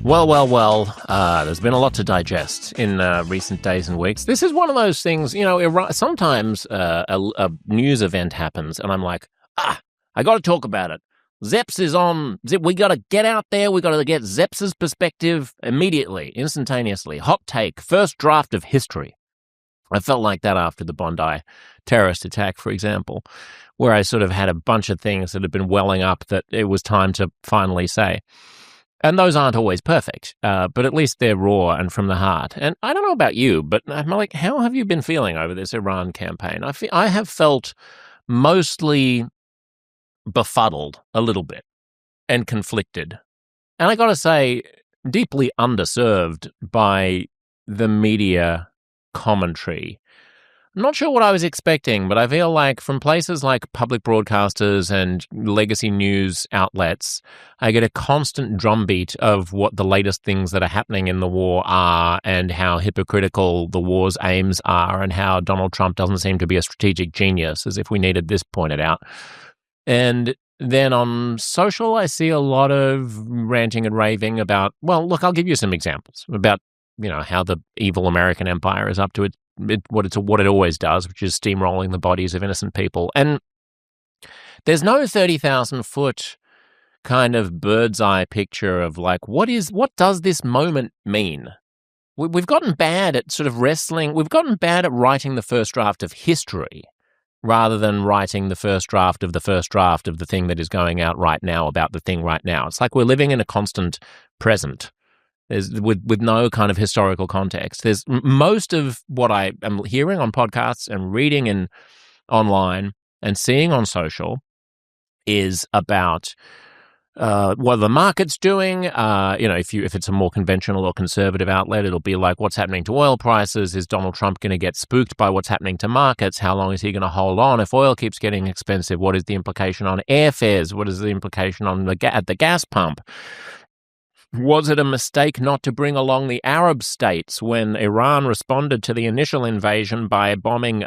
Well, there's been a lot to digest in recent days and weeks. This is one of those things, sometimes a news event happens and I'm like, I got to talk about it. Zeps is on. We got to get out there. We got to get Zeps's perspective immediately, instantaneously. Hot take, first draft of history. I felt like that after the Bondi terrorist attack, for example, where I sort of had a bunch of things that had been welling up that it was time to finally say. And those aren't always perfect, but at least they're raw and from the heart. And I don't know about you, but Malik, how have you been feeling over this Iran campaign? I have felt mostly befuddled a little bit and conflicted. And I got to say, deeply underserved by the media commentary. I'm not sure what I was expecting, but I feel like from places like public broadcasters and legacy news outlets, I get a constant drumbeat of what the latest things that are happening in the war are and how hypocritical the war's aims are and how Donald Trump doesn't seem to be a strategic genius, as if we needed this pointed out. And then on social, I see a lot of ranting and raving about, well, look, I'll give you some examples about, how the evil American empire is up to what it always does, which is steamrolling the bodies of innocent people. And there's no 30,000-foot kind of bird's eye picture of like, what does this moment mean? We've gotten bad at sort of wrestling. We've gotten bad at writing the first draft of history rather than writing the first draft of the thing that is going out right now about the thing right now. It's like we're living in a constant present. There's with no kind of historical context. There's most of what I am hearing on podcasts and reading online and seeing on social is about what the market's doing. If it's a more conventional or conservative outlet, it'll be like, what's happening to oil prices? Is Donald Trump going to get spooked by what's happening to markets? How long is he going to hold on if oil keeps getting expensive? What is the implication on airfares? What is the implication on at the gas pump? Was it a mistake not to bring along the Arab states when Iran responded to the initial invasion by bombing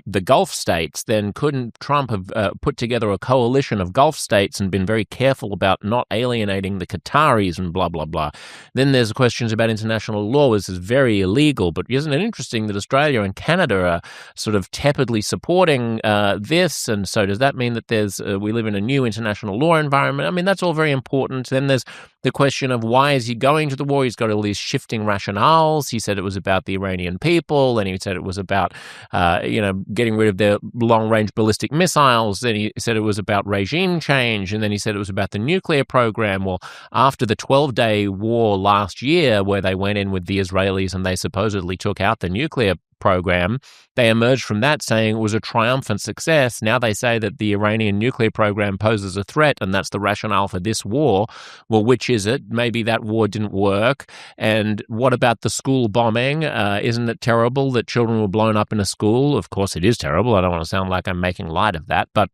the Gulf states? Then couldn't Trump have put together a coalition of Gulf states and been very careful about not alienating the Qataris and blah, blah, blah? Then there's questions about international law. This is very illegal, but isn't it interesting that Australia and Canada are sort of tepidly supporting this? And so does that mean that we live in a new international law environment? I mean, that's all very important. Then there's the question of why is he going to the war? He's got all these shifting rationales. He said it was about the Iranian people, and he said it was about, getting rid of their long-range ballistic missiles. Then he said it was about regime change, and then he said it was about the nuclear program. Well, after the 12-day war last year, where they went in with the Israelis and they supposedly took out the nuclear program, they emerged from that saying it was a triumphant success. Now they say that the Iranian nuclear program poses a threat, and that's the rationale for this war. Well, which is it? Maybe that war didn't work. And what about the school bombing? Isn't it terrible that children were blown up in a school? Of course it is terrible. I don't want to sound like I'm making light of that, but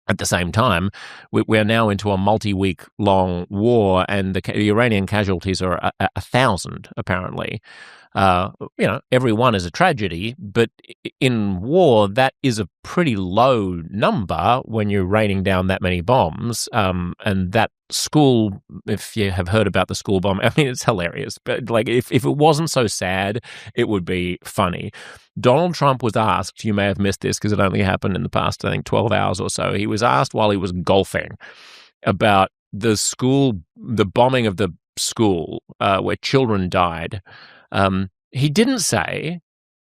at the same time, we're now into a multi-week long war, and the Iranian casualties are 1,000, apparently. Every one is a tragedy, but in war, that is a pretty low number when you're raining down that many bombs. And that school, if you have heard about the school bomb, I mean, it's hilarious. But like, if it wasn't so sad, it would be funny. Donald Trump was asked, you may have missed this because it only happened in the past, I think, 12 hours or so. He was asked while he was golfing about the bombing of the school where children died. He didn't say,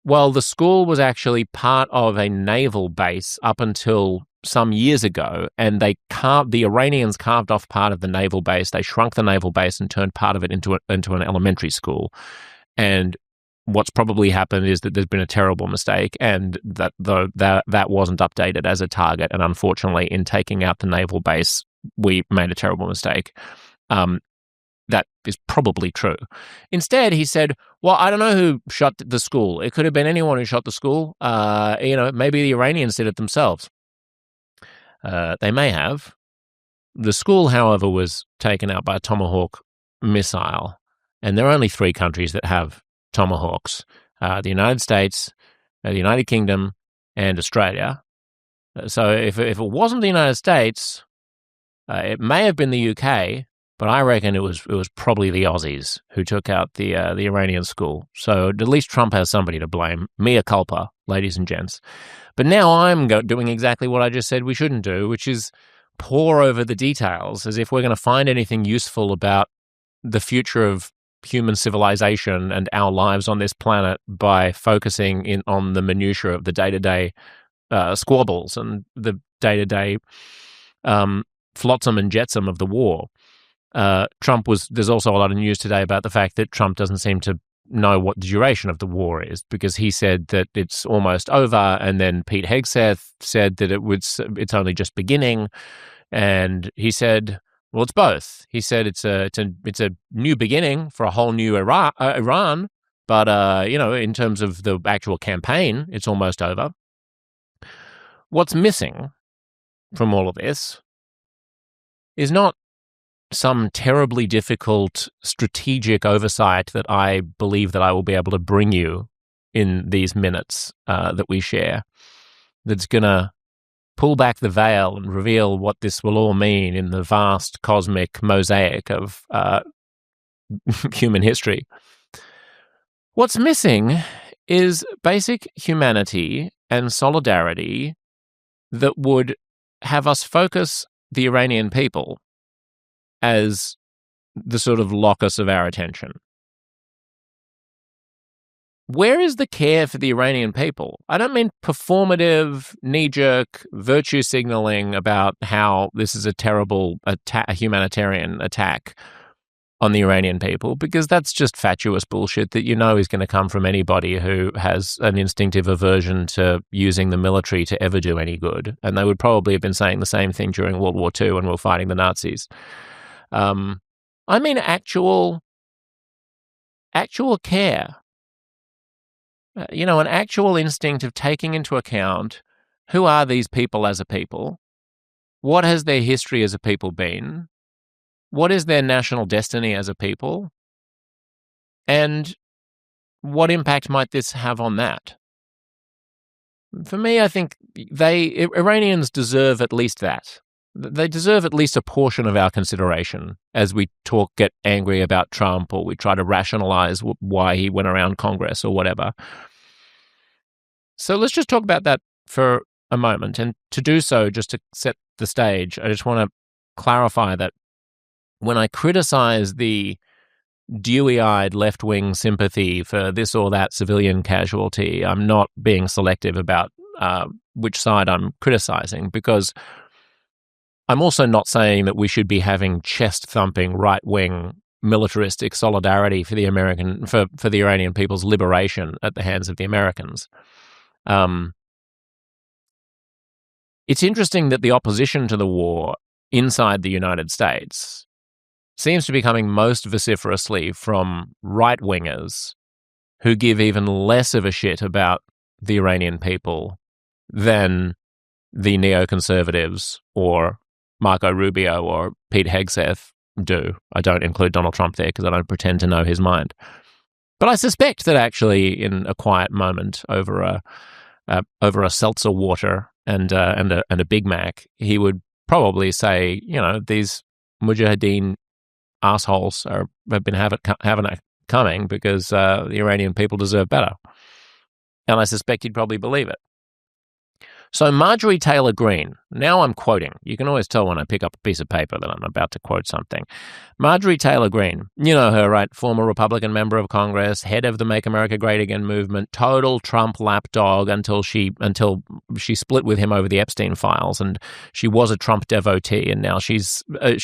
well, the school was actually part of a naval base up until some years ago, and the Iranians carved off part of the naval base. They shrunk the naval base and turned part of it into an elementary school. And what's probably happened is that there's been a terrible mistake, and that wasn't updated as a target. And unfortunately, in taking out the naval base, we made a terrible mistake. That is probably true. Instead, he said, well, I don't know who shot the school. It could have been anyone who shot the school. Maybe the Iranians did it themselves. They may have. The school, however, was taken out by a Tomahawk missile. And there are only 3 countries that have Tomahawks. The United States, the United Kingdom, and Australia. So if it wasn't the United States, it may have been the UK, but I reckon it was probably the Aussies who took out the Iranian school. So at least Trump has somebody to blame. Mea culpa, ladies and gents. But now I'm doing exactly what I just said we shouldn't do, which is pore over the details as if we're going to find anything useful about the future of human civilization and our lives on this planet by focusing in on the minutiae of the day-to-day squabbles and the day-to-day flotsam and jetsam of the war. There's also a lot of news today about the fact that Trump doesn't seem to know what the duration of the war is, because he said that it's almost over, and then Pete Hegseth said that it's only just beginning, and he said, well, it's both. He said it's a new beginning for a whole new Iran, but in terms of the actual campaign, it's almost over. What's missing from all of this is not some terribly difficult strategic oversight that I believe that I will be able to bring you in these minutes that we share, that's going to pull back the veil and reveal what this will all mean in the vast cosmic mosaic of human history. What's missing is basic humanity and solidarity that would have us focus the Iranian people as the sort of locus of our attention. Where is the care for the Iranian people? I don't mean performative, knee-jerk virtue signaling about how this is a terrible humanitarian attack on the Iranian people, because that's just fatuous bullshit that is going to come from anybody who has an instinctive aversion to using the military to ever do any good. And they would probably have been saying the same thing during World War II when we were fighting the Nazis. I mean actual care. An actual instinct of taking into account who are these people as a people, what has their history as a people been, what is their national destiny as a people, and what impact might this have on that? For me, I think Iranians deserve at least that. They deserve at least a portion of our consideration as we get angry about Trump, or we try to rationalize why he went around Congress or whatever. So let's just talk about that for a moment. And to do so, just to set the stage, I just want to clarify that when I criticize the dewy-eyed left-wing sympathy for this or that civilian casualty, I'm not being selective about which side I'm criticizing, because I'm also not saying that we should be having chest-thumping right-wing militaristic solidarity for the Iranian people's liberation at the hands of the Americans. It's interesting that the opposition to the war inside the United States seems to be coming most vociferously from right-wingers who give even less of a shit about the Iranian people than the neoconservatives or Marco Rubio or Pete Hegseth do. I don't include Donald Trump there because I don't pretend to know his mind. But I suspect that actually in a quiet moment over a seltzer water and a Big Mac, he would probably say, these mujahideen assholes have been having it coming because the Iranian people deserve better. And I suspect he'd probably believe it. So Marjorie Taylor Greene, now I'm quoting. You can always tell when I pick up a piece of paper that I'm about to quote something. Marjorie Taylor Greene, you know her, right? Former Republican member of Congress, head of the Make America Great Again movement, total Trump lapdog until she split with him over the Epstein files, and she was a Trump devotee, and now she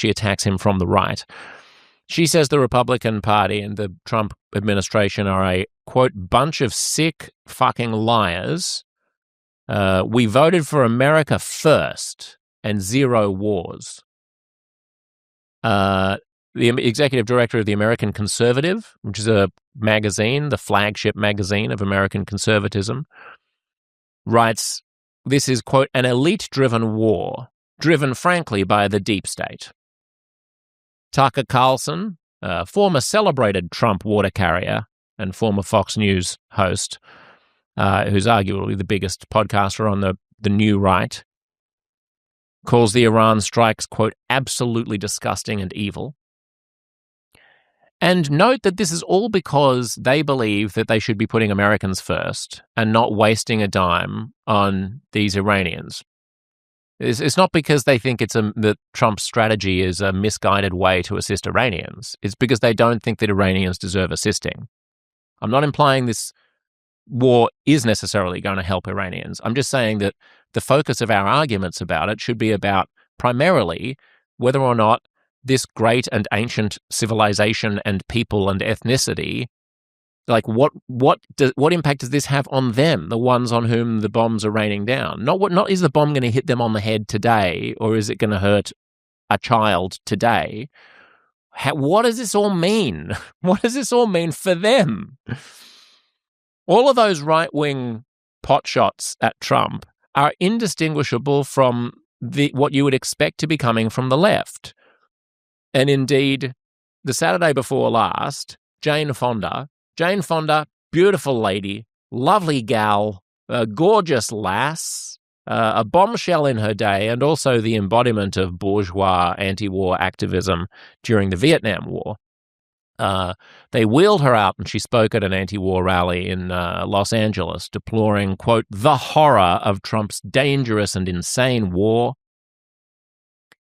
attacks him from the right. She says the Republican Party and the Trump administration are a, quote, bunch of sick fucking liars. We voted for America first and zero wars. The executive director of the American Conservative, which is a magazine, the flagship magazine of American conservatism, writes, this is, quote, an elite-driven war, driven, frankly, by the deep state. Tucker Carlson, former celebrated Trump water carrier and former Fox News host, who's arguably the biggest podcaster on the new right, calls the Iran strikes, quote, absolutely disgusting and evil. And note that this is all because they believe that they should be putting Americans first and not wasting a dime on these Iranians. It's not because they think that Trump's strategy is a misguided way to assist Iranians. It's because they don't think that Iranians deserve assisting. I'm not implying this war is necessarily going to help Iranians. I'm just saying that the focus of our arguments about it should be about primarily whether or not this great and ancient civilization and people and ethnicity, like what impact does this have on them, the ones on whom the bombs are raining down? Not is the bomb going to hit them on the head today, or is it going to hurt a child today? What does this all mean? What does this all mean for them? All of those right-wing potshots at Trump are indistinguishable from what you would expect to be coming from the left. And indeed, the Saturday before last, Jane Fonda, beautiful lady, lovely gal, a gorgeous lass, a bombshell in her day, and also the embodiment of bourgeois anti-war activism during the Vietnam War. They wheeled her out and she spoke at an anti-war rally in Los Angeles, deploring, quote, the horror of Trump's dangerous and insane war.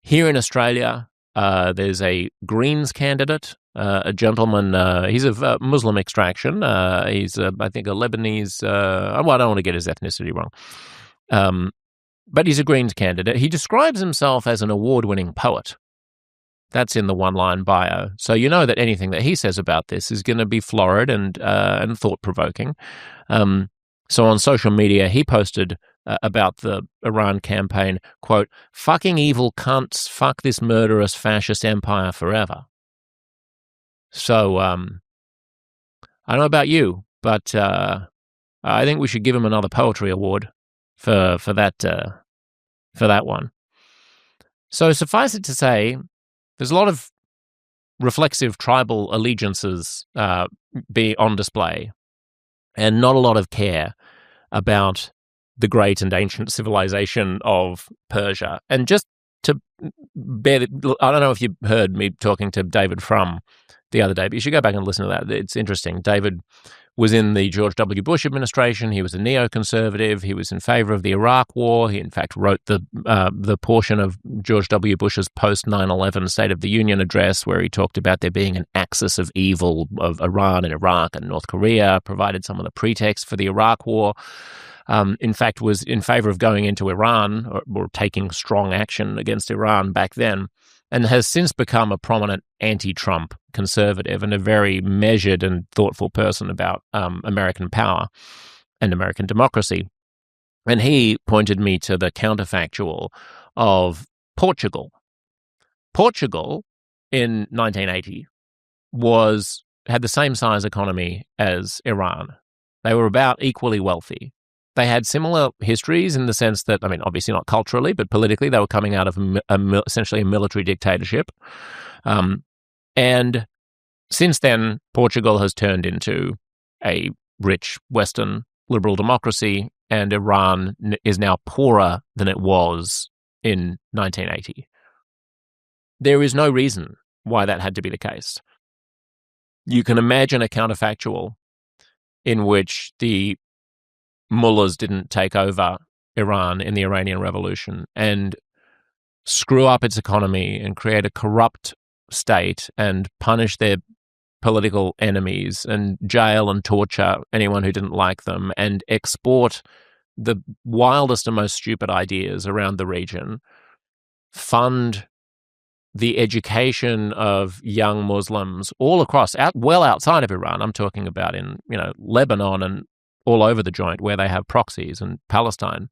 Here in Australia, there's a Greens candidate, a gentleman, he's of Muslim extraction. He's, I think, a Lebanese, well, I don't want to get his ethnicity wrong. But he's a Greens candidate. He describes himself as an award-winning poet. That's in the one-line bio. So you know that anything that he says about this is going to be florid and thought-provoking. So on social media, he posted about the Iran campaign, quote, fucking evil cunts, fuck this murderous fascist empire forever. So I don't know about you, but I think we should give him another poetry award for that one. So suffice it to say, there's a lot of reflexive tribal allegiances be on display, and not a lot of care about the great and ancient civilization of Persia. And just to bear, I don't know if you heard me talking to David Frum the other day, but you should go back and listen to that. It's interesting. David was in the George W. Bush administration. He was a neoconservative. He was in favor of the Iraq War. He, in fact, wrote the portion of George W. Bush's post-9/11 State of the Union address where he talked about there being an axis of evil of Iran and Iraq and North Korea, provided some of the pretext for the Iraq War. In fact, was in favor of going into Iran or taking strong action against Iran back then, and has since become a prominent anti-Trump conservative and a very measured and thoughtful person about American power and American democracy. And he pointed me to the counterfactual of Portugal. Portugal in 1980 had the same size economy as Iran. They were about equally wealthy. They had similar histories in the sense that, I mean, obviously not culturally, but politically, they were coming out of essentially a military dictatorship. And since then, Portugal has turned into a rich Western liberal democracy, and Iran is now poorer than it was in 1980. There is no reason why that had to be the case. You can imagine a counterfactual in which the mullahs didn't take over Iran in the Iranian Revolution and screw up its economy and create a corrupt state and punish their political enemies and jail and torture anyone who didn't like them and export the wildest and most stupid ideas around the region, fund the education of young Muslims all across, well outside of Iran. I'm talking about in Lebanon and all over the joint where they have proxies, and Palestine.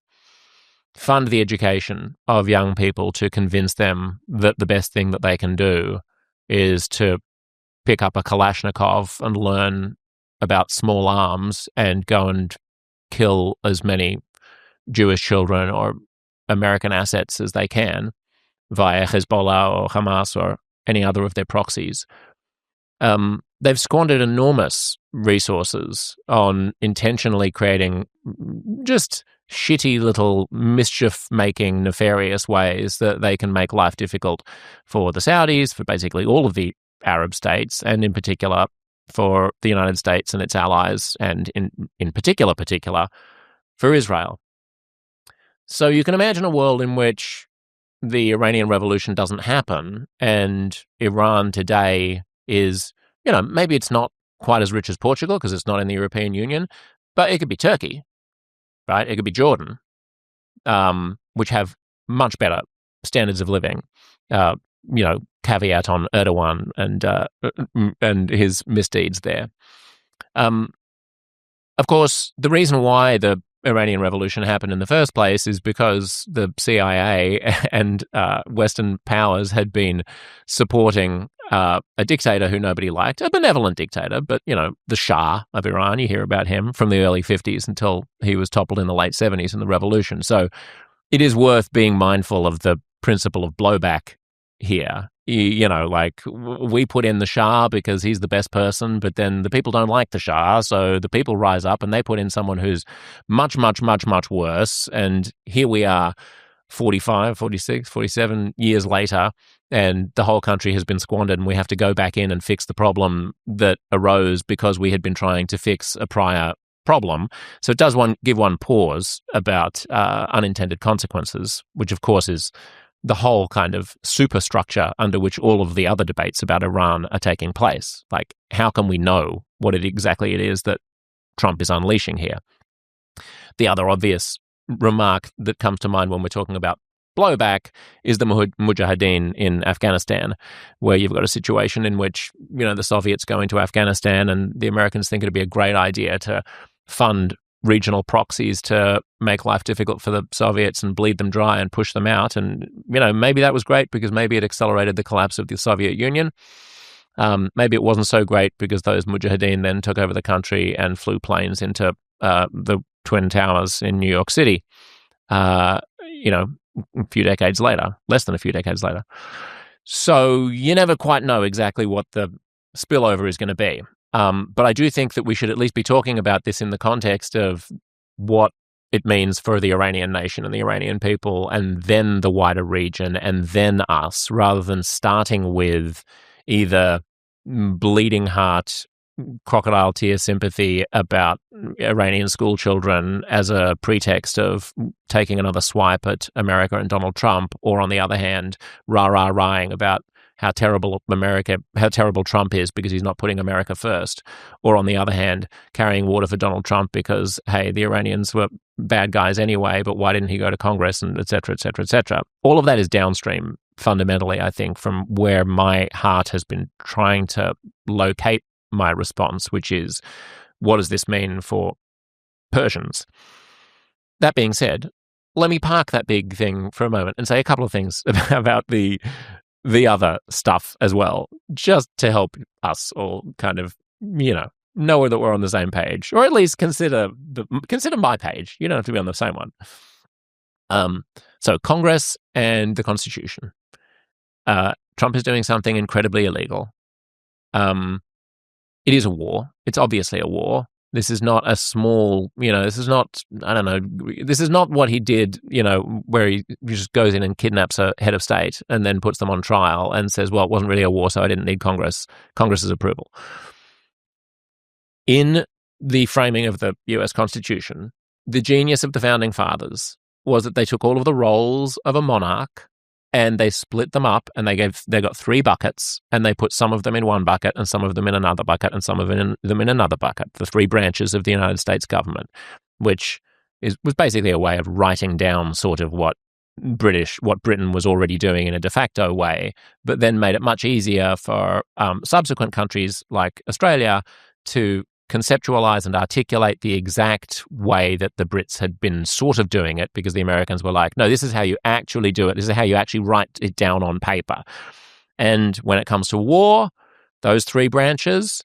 Fund the education of young people to convince them that the best thing that they can do is to pick up a Kalashnikov and learn about small arms and go and kill as many Jewish children or American assets as they can via Hezbollah or Hamas or any other of their proxies. They've squandered enormous resources on intentionally creating just shitty little mischief-making, nefarious ways that they can make life difficult for the Saudis, for basically all of the Arab states, and in particular for the United States and its allies, and in particular for Israel. So you can imagine a world in which the Iranian Revolution doesn't happen, and Iran today is, maybe it's not quite as rich as Portugal because it's not in the European Union, but it could be Turkey, right? It could be Jordan, which have much better standards of living. Caveat on Erdogan and his misdeeds there. Of course, the reason why the Iranian Revolution happened in the first place is because the CIA and Western powers had been supporting a dictator who nobody liked, a benevolent dictator, but, the Shah of Iran, you hear about him from the early 50s until he was toppled in the late 70s in the revolution. So it is worth being mindful of the principle of blowback here. We put in the Shah because he's the best person, but then the people don't like the Shah, so the people rise up and they put in someone who's much, much, much, much worse. And here we are 45, 46, 47 years later, and the whole country has been squandered, and we have to go back in and fix the problem that arose because we had been trying to fix a prior problem. So it does give one pause about unintended consequences, which of course is the whole kind of superstructure under which all of the other debates about Iran are taking place. Like, how can we know what exactly it is that Trump is unleashing here? The other obvious remark that comes to mind when we're talking about blowback is the Mujahideen in Afghanistan, where you've got a situation in which, the Soviets go into Afghanistan and the Americans think it'd be a great idea to fund regional proxies to make life difficult for the Soviets and bleed them dry and push them out. And, maybe that was great because maybe it accelerated the collapse of the Soviet Union. Maybe it wasn't so great because those Mujahideen then took over the country and flew planes into the Twin Towers in New York City, a few decades later, less than a few decades later. So you never quite know exactly what the spillover is going to be. But I do think that we should at least be talking about this in the context of what it means for the Iranian nation and the Iranian people, and then the wider region, and then us, rather than starting with either bleeding heart, crocodile tear sympathy about Iranian school children as a pretext of taking another swipe at America and Donald Trump, or on the other hand, rah-rah-rahing about how terrible Trump is because he's not putting America first, or on the other hand, carrying water for Donald Trump because, hey, the Iranians were bad guys anyway, but why didn't he go to Congress, and et cetera, et cetera, et cetera. All of that is downstream, fundamentally, I think, from where my heart has been trying to locate my response, which is, what does this mean for Persians? That being said, let me park that big thing for a moment and say a couple of things about the other stuff as well, just to help us all kind of, know that we're on the same page, or at least consider my page. You don't have to be on the same one. So Congress and the Constitution. Trump is doing something incredibly illegal. It is a war. It's obviously a war. This is not a small, this is not, this is not what he did, where he just goes in and kidnaps a head of state and then puts them on trial and says, well, it wasn't really a war, so I didn't need Congress's approval. In the framing of the US Constitution, the genius of the founding fathers was that they took all of the roles of a monarch and they split them up, and they got 3 buckets, and they put some of them in one bucket and some of them in another bucket and some of them in another bucket, the 3 branches of the United States government, which was basically a way of writing down sort of what Britain was already doing in a de facto way, but then made it much easier for subsequent countries like Australia to conceptualize and articulate the exact way that the Brits had been sort of doing it, because the Americans were like, no, this is how you actually do it. This is how you actually write it down on paper. And when it comes to war, those 3 branches,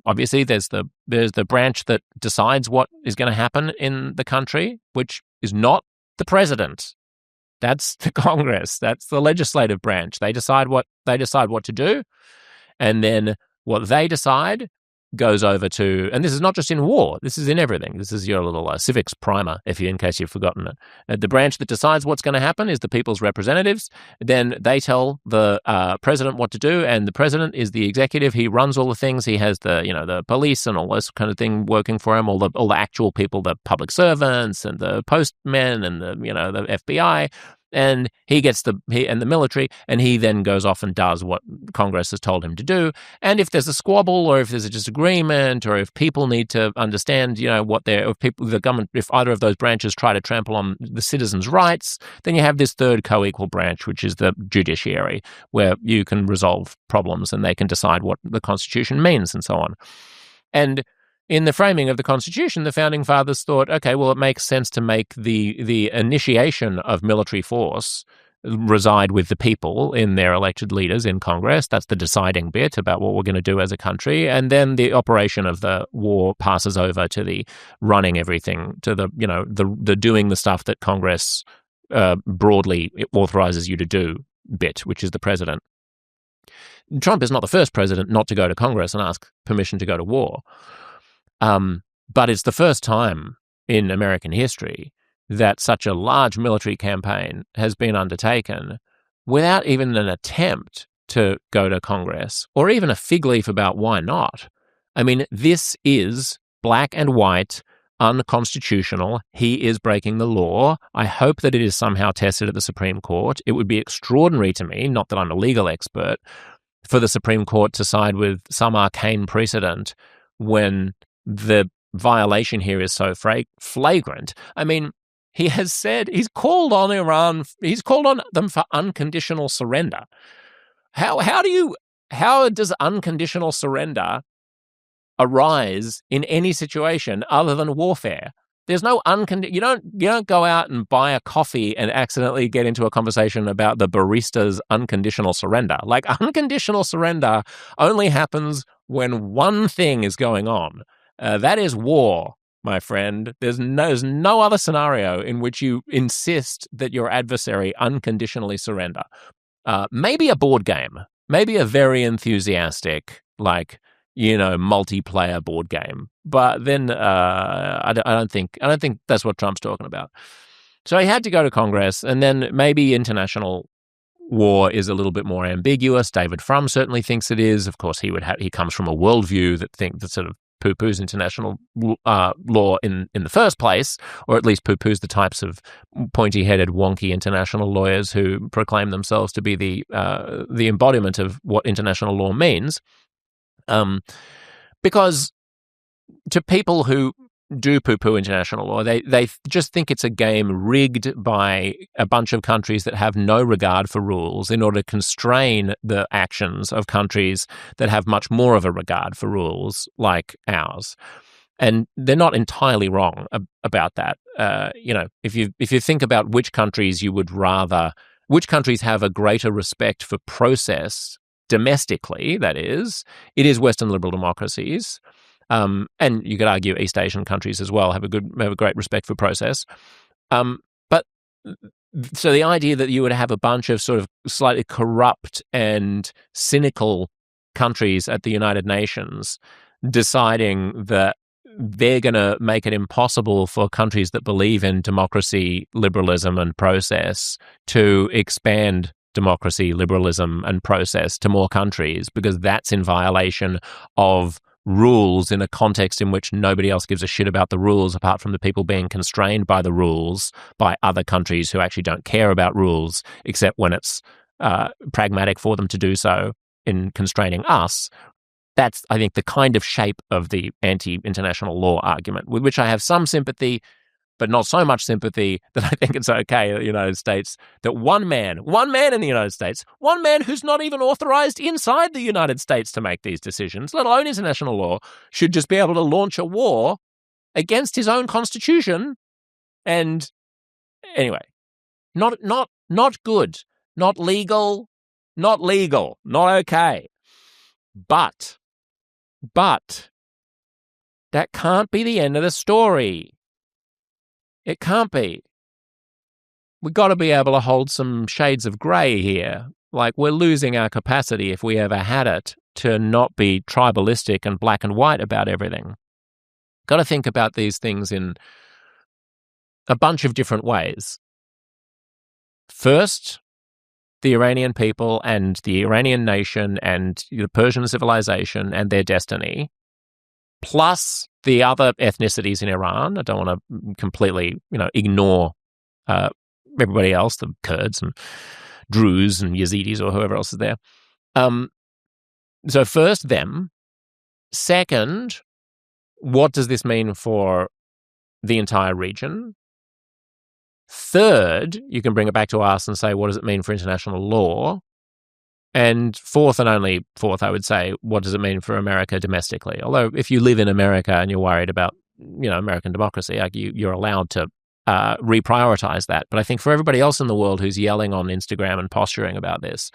obviously there's the branch that decides what is going to happen in the country, which is not the president. That's the Congress. That's the legislative branch. They decide what to do. And then what they decide goes over to, and this is not just in war, this is in everything. This is your little civics primer, in case you've forgotten it. The branch that decides what's going to happen is the people's representatives. Then they tell the president what to do, and the president is the executive. He runs all the things. He has the police and all this kind of thing working for him. All the actual people, the public servants and the postmen and the FBI. And he gets the military, and he then goes off and does what Congress has told him to do. And if there's a squabble, or if there's a disagreement, or if people need to understand, if either of those branches try to trample on the citizens' rights, then you have this third co-equal branch, which is the judiciary, where you can resolve problems and they can decide what the Constitution means and so on. And in the framing of the Constitution, the Founding Fathers thought, okay, well, it makes sense to make the initiation of military force reside with the people in their elected leaders in Congress. That's the deciding bit about what we're going to do as a country. And then the operation of the war passes over to the running everything, to the doing the stuff that Congress broadly authorizes you to do bit, which is the president. Trump is not the first president not to go to Congress and ask permission to go to war. But it's the first time in American history that such a large military campaign has been undertaken without even an attempt to go to Congress, or even a fig leaf about why not. I mean, this is black and white, unconstitutional. He is breaking the law. I hope that it is somehow tested at the Supreme Court. It would be extraordinary to me, not that I'm a legal expert, for the Supreme Court to side with some arcane precedent when the violation here is so flagrant. I mean, he has said, he's called on Iran, he's called on them for unconditional surrender. How does unconditional surrender arise in any situation other than warfare? There's no you don't go out and buy a coffee and accidentally get into a conversation about the barista's unconditional surrender. Like, unconditional surrender only happens when one thing is going on. That is war, my friend. There's no other scenario in which you insist that your adversary unconditionally surrender. Maybe a board game, maybe a very enthusiastic, multiplayer board game. But then I don't think that's what Trump's talking about. So he had to go to Congress, and then maybe international war is a little bit more ambiguous. David Frum certainly thinks it is. Of course, he comes from a worldview that sort of poo-poos international law in the first place, or at least poo-poos the types of pointy-headed, wonky international lawyers who proclaim themselves to be the embodiment of what international law means. Because to people who do poo-poo international law, they just think it's a game rigged by a bunch of countries that have no regard for rules in order to constrain the actions of countries that have much more of a regard for rules like ours. And they're not entirely wrong about that. If you think about which countries which countries have a greater respect for process domestically, that is, it is Western liberal democracies. And you could argue East Asian countries as well have a great respect for process. But so the idea that you would have a bunch of sort of slightly corrupt and cynical countries at the United Nations deciding that they're going to make it impossible for countries that believe in democracy, liberalism, and process to expand democracy, liberalism, and process to more countries, because that's in violation of rules in a context in which nobody else gives a shit about the rules apart from the people being constrained by the rules by other countries who actually don't care about rules except when it's pragmatic for them to do so in constraining us. That's, I think, the kind of shape of the anti-international law argument, with which I have some sympathy, but not so much sympathy that I think it's okay in the United States that one man in the United States, one man who's not even authorized inside the United States to make these decisions, let alone international law, should just be able to launch a war against his own constitution. And anyway, not good, not legal, not okay. But that can't be the end of the story. It can't be. We've got to be able to hold some shades of grey here. Like, we're losing our capacity, if we ever had it, to not be tribalistic and black and white about everything. Got to think about these things in a bunch of different ways. First, the Iranian people and the Iranian nation and the Persian civilization and their destiny, plus the other ethnicities in Iran. I don't want to completely, ignore everybody else, the Kurds and Druze and Yazidis or whoever else is there. So first, them. Second, what does this mean for the entire region? Third, you can bring it back to us and say, what does it mean for international law? And fourth, and only fourth, I would say, what does it mean for America domestically? Although if you live in America and you're worried about, American democracy, you're allowed to reprioritize that. But I think for everybody else in the world who's yelling on Instagram and posturing about this,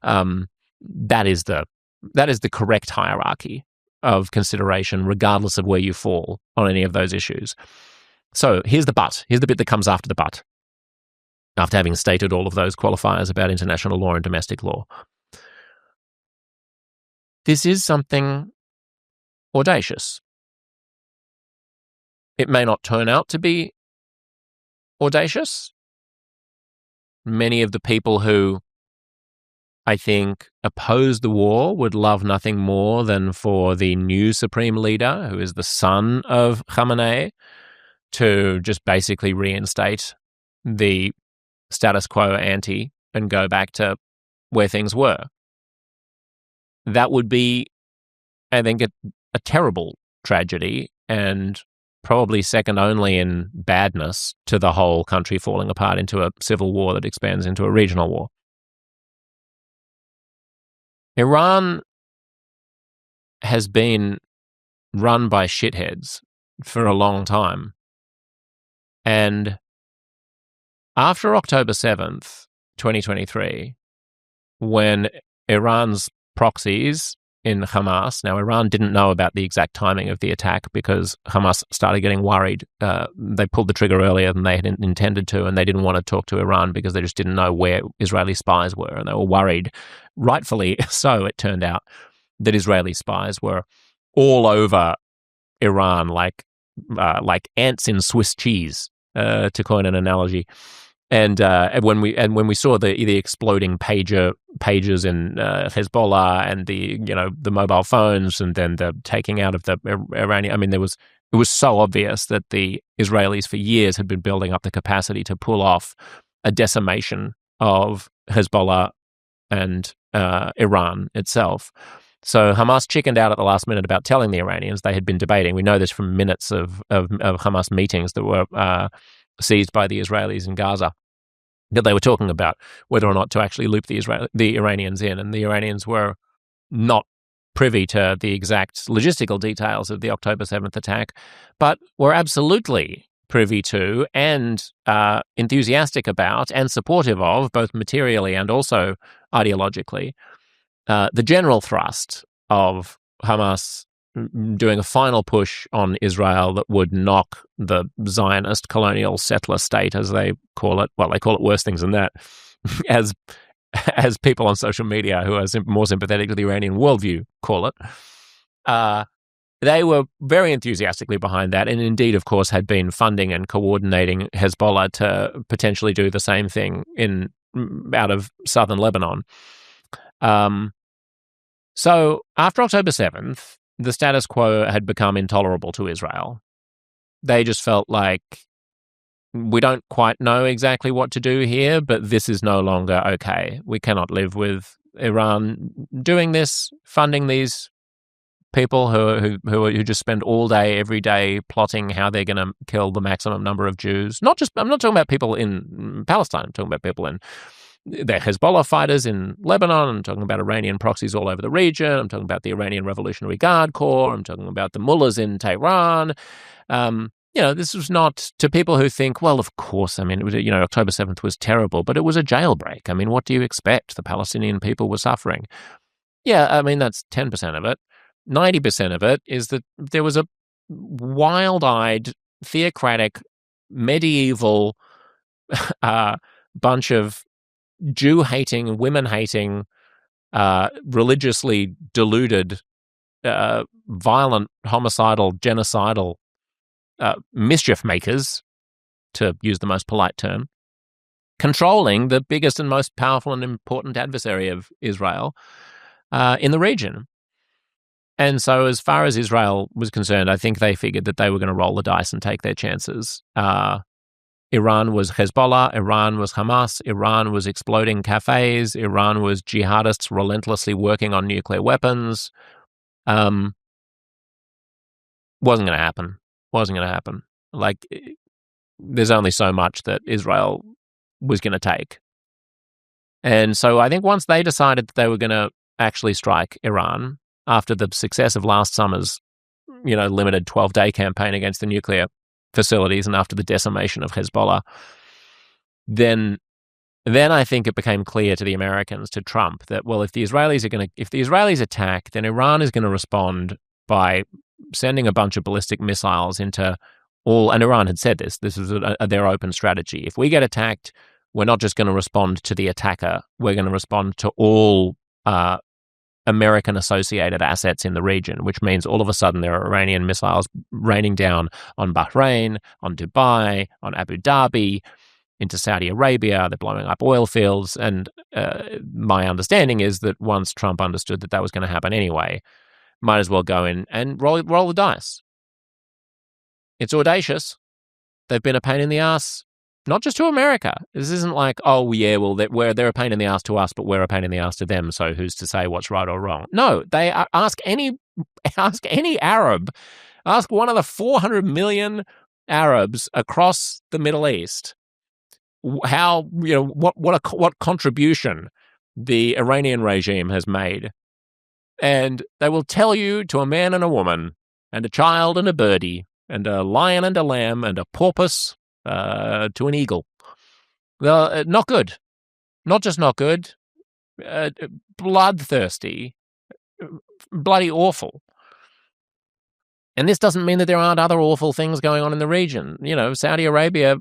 that is the correct hierarchy of consideration, regardless of where you fall on any of those issues. So here's the but. Here's the bit that comes after the but, after having stated all of those qualifiers about international law and domestic law. This is something audacious. It may not turn out to be audacious. Many of the people who, I think, oppose the war would love nothing more than for the new supreme leader, who is the son of Khamenei, to just basically reinstate the status quo ante and go back to where things were. That would be, I think, a terrible tragedy and probably second only in badness to the whole country falling apart into a civil war that expands into a regional war. Iran has been run by shitheads for a long time. And after October 7th, 2023, when Iran's proxies in Hamas, now Iran didn't know about the exact timing of the attack because Hamas started getting worried. They pulled the trigger earlier than they had intended to, and they didn't want to talk to Iran because they just didn't know where Israeli spies were, and they were worried, rightfully so, it turned out, that Israeli spies were all over Iran like ants in Swiss cheese, to coin an analogy. And when we saw the exploding pages in Hezbollah and the mobile phones, and then the taking out of the Iranian, I mean, it was so obvious that the Israelis for years had been building up the capacity to pull off a decimation of Hezbollah and Iran itself. So Hamas chickened out at the last minute about telling the Iranians. They had been debating. We know this from minutes of Hamas meetings that were seized by the Israelis in Gaza, that they were talking about whether or not to actually loop the Iranians in. And the Iranians were not privy to the exact logistical details of the October 7th attack, but were absolutely privy to and enthusiastic about and supportive of, both materially and also ideologically, the general thrust of Hamas doing a final push on Israel that would knock the Zionist colonial settler state, as they call it. Well, they call it worse things than that, as people on social media who are more sympathetic to the Iranian worldview call it. They were very enthusiastically behind that, and indeed, of course, had been funding and coordinating Hezbollah to potentially do the same thing out of southern Lebanon. So after October 7th, the status quo had become intolerable to Israel. They just felt like, we don't quite know exactly what to do here, but this is no longer okay. We cannot live with Iran doing this, funding these people who just spend all day, every day, plotting how they're going to kill the maximum number of Jews. I'm not talking about people in Palestine. I'm talking about people in the Hezbollah fighters in Lebanon. I'm talking about Iranian proxies all over the region. I'm talking about the Iranian Revolutionary Guard Corps. I'm talking about the mullahs in Tehran. This was not to people who think, well, of course, I mean, October 7th was terrible, but it was a jailbreak. I mean, what do you expect? The Palestinian people were suffering. Yeah, I mean, that's 10% of it. 90% of it is that there was a wild-eyed, theocratic, medieval bunch of Jew-hating, women-hating, religiously deluded, violent, homicidal, genocidal mischief makers, to use the most polite term, controlling the biggest and most powerful and important adversary of Israel in the region. And so as far as Israel was concerned, I think they figured that they were going to roll the dice and take their chances. Iran was Hezbollah, Iran was Hamas, Iran was exploding cafes, Iran was jihadists relentlessly working on nuclear weapons. Wasn't going to happen. Wasn't going to happen. Like, there's only so much that Israel was going to take. And so I think once they decided that they were going to actually strike Iran, after the success of last summer's, limited 12-day campaign against the nuclear facilities, and after the decimation of Hezbollah, then I think it became clear to the Americans, to Trump, that, well, if the Israelis attack, then Iran is going to respond by sending a bunch of ballistic missiles into all, and Iran had said this is their open strategy. If we get attacked, we're not just going to respond to the attacker, we're going to respond to all American-associated assets in the region, which means all of a sudden there are Iranian missiles raining down on Bahrain, on Dubai, on Abu Dhabi, into Saudi Arabia. They're blowing up oil fields. And my understanding is that once Trump understood that was going to happen anyway, might as well go in and roll the dice. It's audacious. They've been a pain in the ass, not just to America. This isn't like, oh, yeah, well, they're a pain in the ass to us, but we're a pain in the ass to them, so who's to say what's right or wrong? No, they ask any Arab, ask one of the 400 million Arabs across the Middle East how, what contribution the Iranian regime has made. And they will tell you, to a man and a woman, and a child and a birdie, and a lion and a lamb, and a porpoise to an eagle. Well, not good. Not just not good. Bloodthirsty. Bloody awful. And this doesn't mean that there aren't other awful things going on in the region. Saudi Arabia,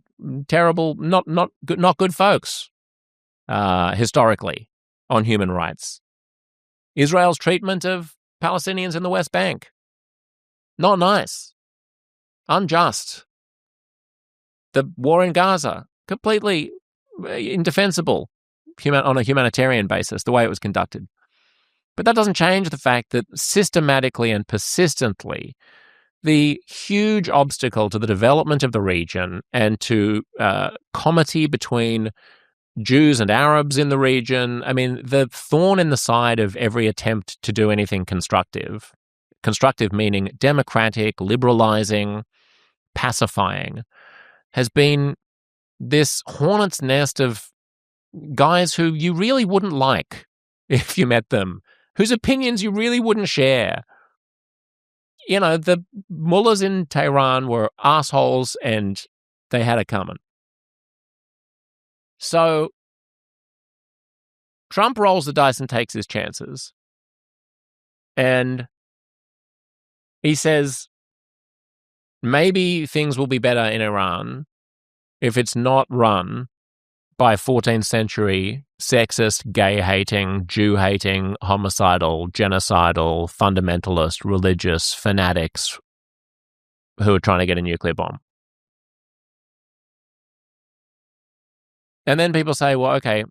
terrible, not good folks, historically, on human rights. Israel's treatment of Palestinians in the West Bank, not nice. Unjust. The war in Gaza, completely indefensible on a humanitarian basis, the way it was conducted. But that doesn't change the fact that systematically and persistently, the huge obstacle to the development of the region and to comity between Jews and Arabs in the region, I mean, the thorn in the side of every attempt to do anything constructive meaning democratic, liberalizing, pacifying, has been this hornet's nest of guys who you really wouldn't like if you met them, whose opinions you really wouldn't share. The mullahs in Tehran were assholes, and they had it coming. So Trump rolls the dice and takes his chances. And he says, maybe things will be better in Iran if it's not run by 14th century sexist, gay-hating, Jew-hating, homicidal, genocidal, fundamentalist, religious fanatics who are trying to get a nuclear bomb. And then people say, well, okay,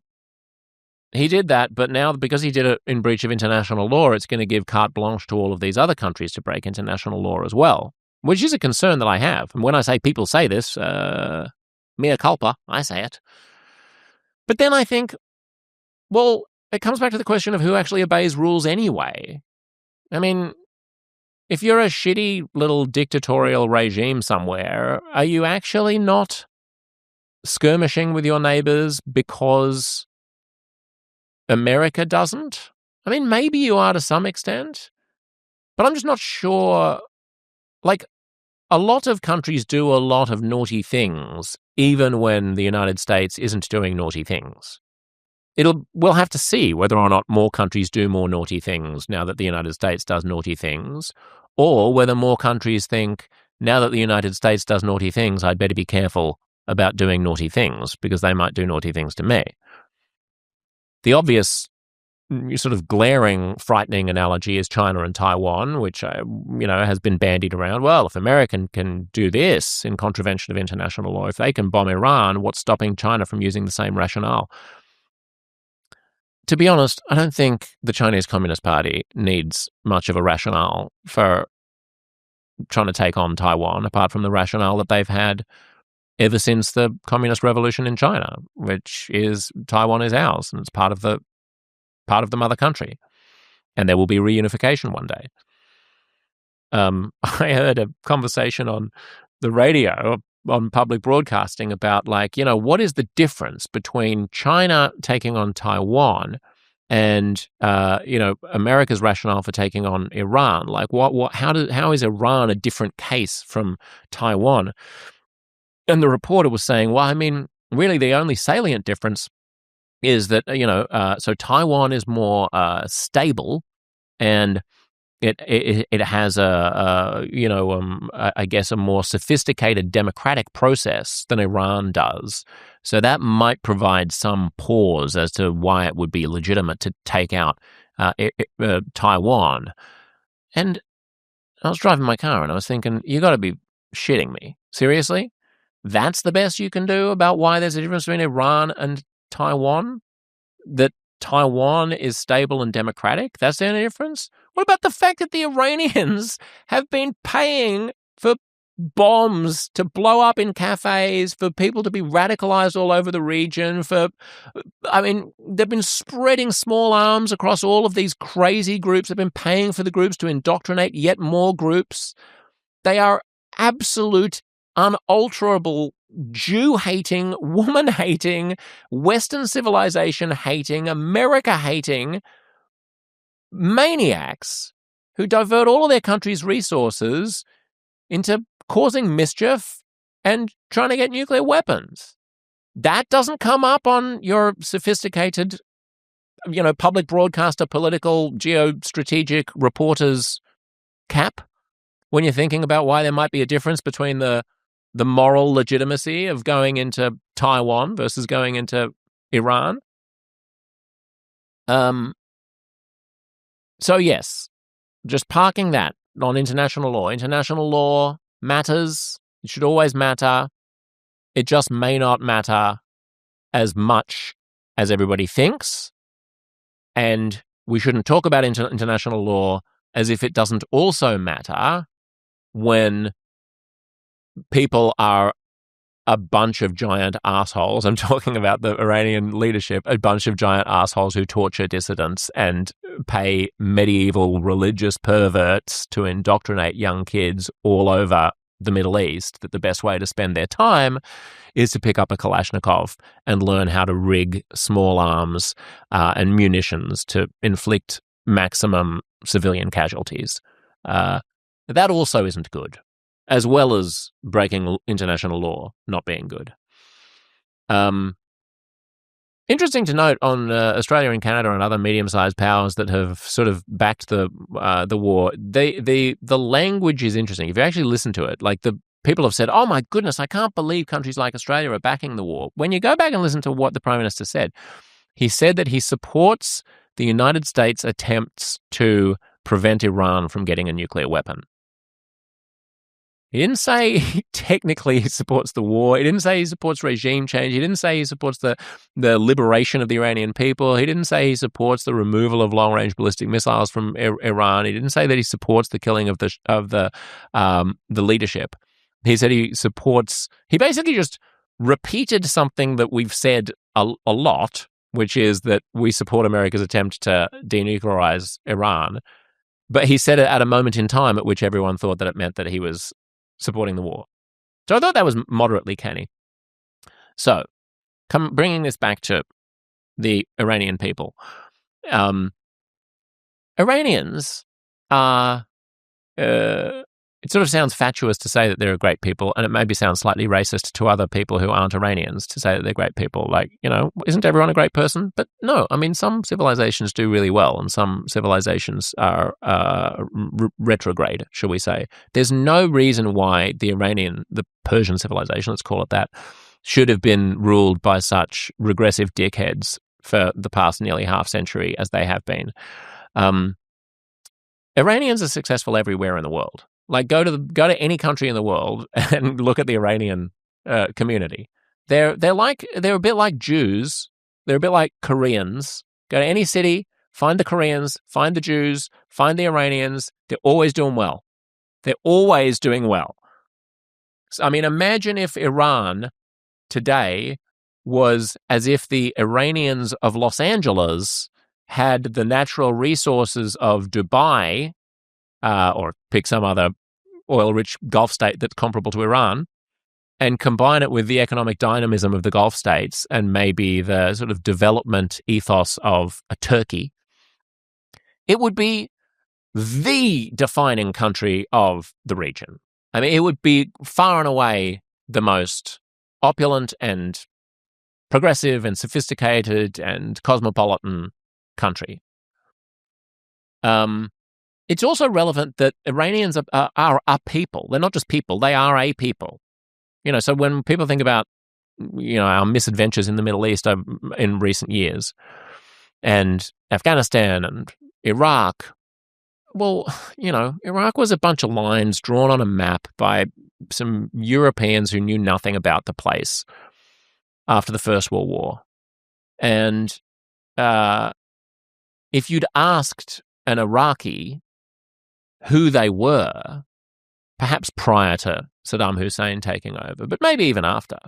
he did that, but now because he did it in breach of international law, it's going to give carte blanche to all of these other countries to break international law as well, which is a concern that I have. And when I say people say this, mea culpa, I say it. But then I think, well, it comes back to the question of who actually obeys rules anyway. I mean, if you're a shitty little dictatorial regime somewhere, are you actually not skirmishing with your neighbors because America doesn't? I mean, maybe you are to some extent, but I'm just not sure. Like, a lot of countries do a lot of naughty things, even when the United States isn't doing naughty things. We'll have to see whether or not more countries do more naughty things now that the United States does naughty things, or whether more countries think, now that the United States does naughty things, I'd better be careful about doing naughty things because they might do naughty things to me. The obvious sort of glaring, frightening analogy is China and Taiwan, which, has been bandied around. Well, if America can do this in contravention of international law, if they can bomb Iran, what's stopping China from using the same rationale? To be honest, I don't think the Chinese Communist Party needs much of a rationale for trying to take on Taiwan, apart from the rationale that they've had ever since the Communist Revolution in China, which is Taiwan is ours and it's part of the mother country, and there will be reunification one day. I heard a conversation on the radio, on public broadcasting, about what is the difference between China taking on Taiwan and America's rationale for taking on Iran? Like, how is Iran a different case from Taiwan? And the reporter was saying, well, I mean, really the only salient difference is that, so Taiwan is more stable, and it has I guess a more sophisticated democratic process than Iran does. So that might provide some pause as to why it would be legitimate to take out Taiwan. And I was driving my car and I was thinking, you got to be shitting me. Seriously? That's the best you can do about why there's a difference between Iran and Taiwan? That Taiwan is stable and democratic? That's the only difference? What about the fact that the Iranians have been paying for bombs to blow up in cafes, for people to be radicalized all over the region, they've been spreading small arms across all of these crazy groups. They've been paying for the groups to indoctrinate yet more groups. They are absolute, unalterable, Jew-hating, woman-hating, Western civilization-hating, America-hating maniacs who divert all of their country's resources into causing mischief and trying to get nuclear weapons. That doesn't come up on your sophisticated, public broadcaster, political, geostrategic reporters' cap when you're thinking about why there might be a difference between the moral legitimacy of going into Taiwan versus going into Iran. So yes, just parking that on international law. International law matters. It should always matter. It just may not matter as much as everybody thinks. And we shouldn't talk about international law as if it doesn't also matter when people are a bunch of giant assholes. I'm talking about the Iranian leadership, a bunch of giant assholes who torture dissidents and pay medieval religious perverts to indoctrinate young kids all over the Middle East, that the best way to spend their time is to pick up a Kalashnikov and learn how to rig small arms and munitions to inflict maximum civilian casualties. That also isn't good, as well as breaking international law not being good. Interesting to note on Australia and Canada and other medium-sized powers that have sort of backed the war. The language is interesting. If you actually listen to it, like, the people have said, "Oh my goodness, I can't believe countries like Australia are backing the war." When you go back and listen to what the Prime Minister said, he said that he supports the United States' attempts to prevent Iran from getting a nuclear weapon. He didn't say technically he supports the war. He didn't say he supports regime change. He didn't say he supports the liberation of the Iranian people. He didn't say he supports the removal of long-range ballistic missiles from Iran. He didn't say that he supports the killing of the leadership. He said he supports. He basically just repeated something that we've said a lot, which is that we support America's attempt to denuclearize Iran. But he said it at a moment in time at which everyone thought that it meant that he was supporting the war. So I thought that was moderately canny. So, bringing this back to the Iranian people. Iranians are, it sort of sounds fatuous to say that they're a great people, and it maybe sounds slightly racist to other people who aren't Iranians to say that they're great people. Like, isn't everyone a great person? But no, I mean, some civilizations do really well, and some civilizations are retrograde, shall we say. There's no reason why the Persian civilization, let's call it that, should have been ruled by such regressive dickheads for the past nearly half century as they have been. Iranians are successful everywhere in the world. Like go to any country in the world and look at the Iranian community. They're a bit like Jews. They're a bit like Koreans. Go to any city, find the Koreans, find the Jews, find the Iranians. They're always doing well. They're always doing well. So, I mean, imagine if Iran today was as if the Iranians of Los Angeles had the natural resources of Dubai, or pick some other oil-rich Gulf state that's comparable to Iran, and combine it with the economic dynamism of the Gulf states and maybe the sort of development ethos of a Turkey. It would be the defining country of the region. I mean, it would be far and away the most opulent and progressive and sophisticated and cosmopolitan country. It's also relevant that Iranians are people. They're not just people. They are a people. So when people think about, our misadventures in the Middle East in recent years and Afghanistan and Iraq, well, Iraq was a bunch of lines drawn on a map by some Europeans who knew nothing about the place after the First World War. And if you'd asked an Iraqi who they were, perhaps prior to Saddam Hussein taking over, but maybe even after,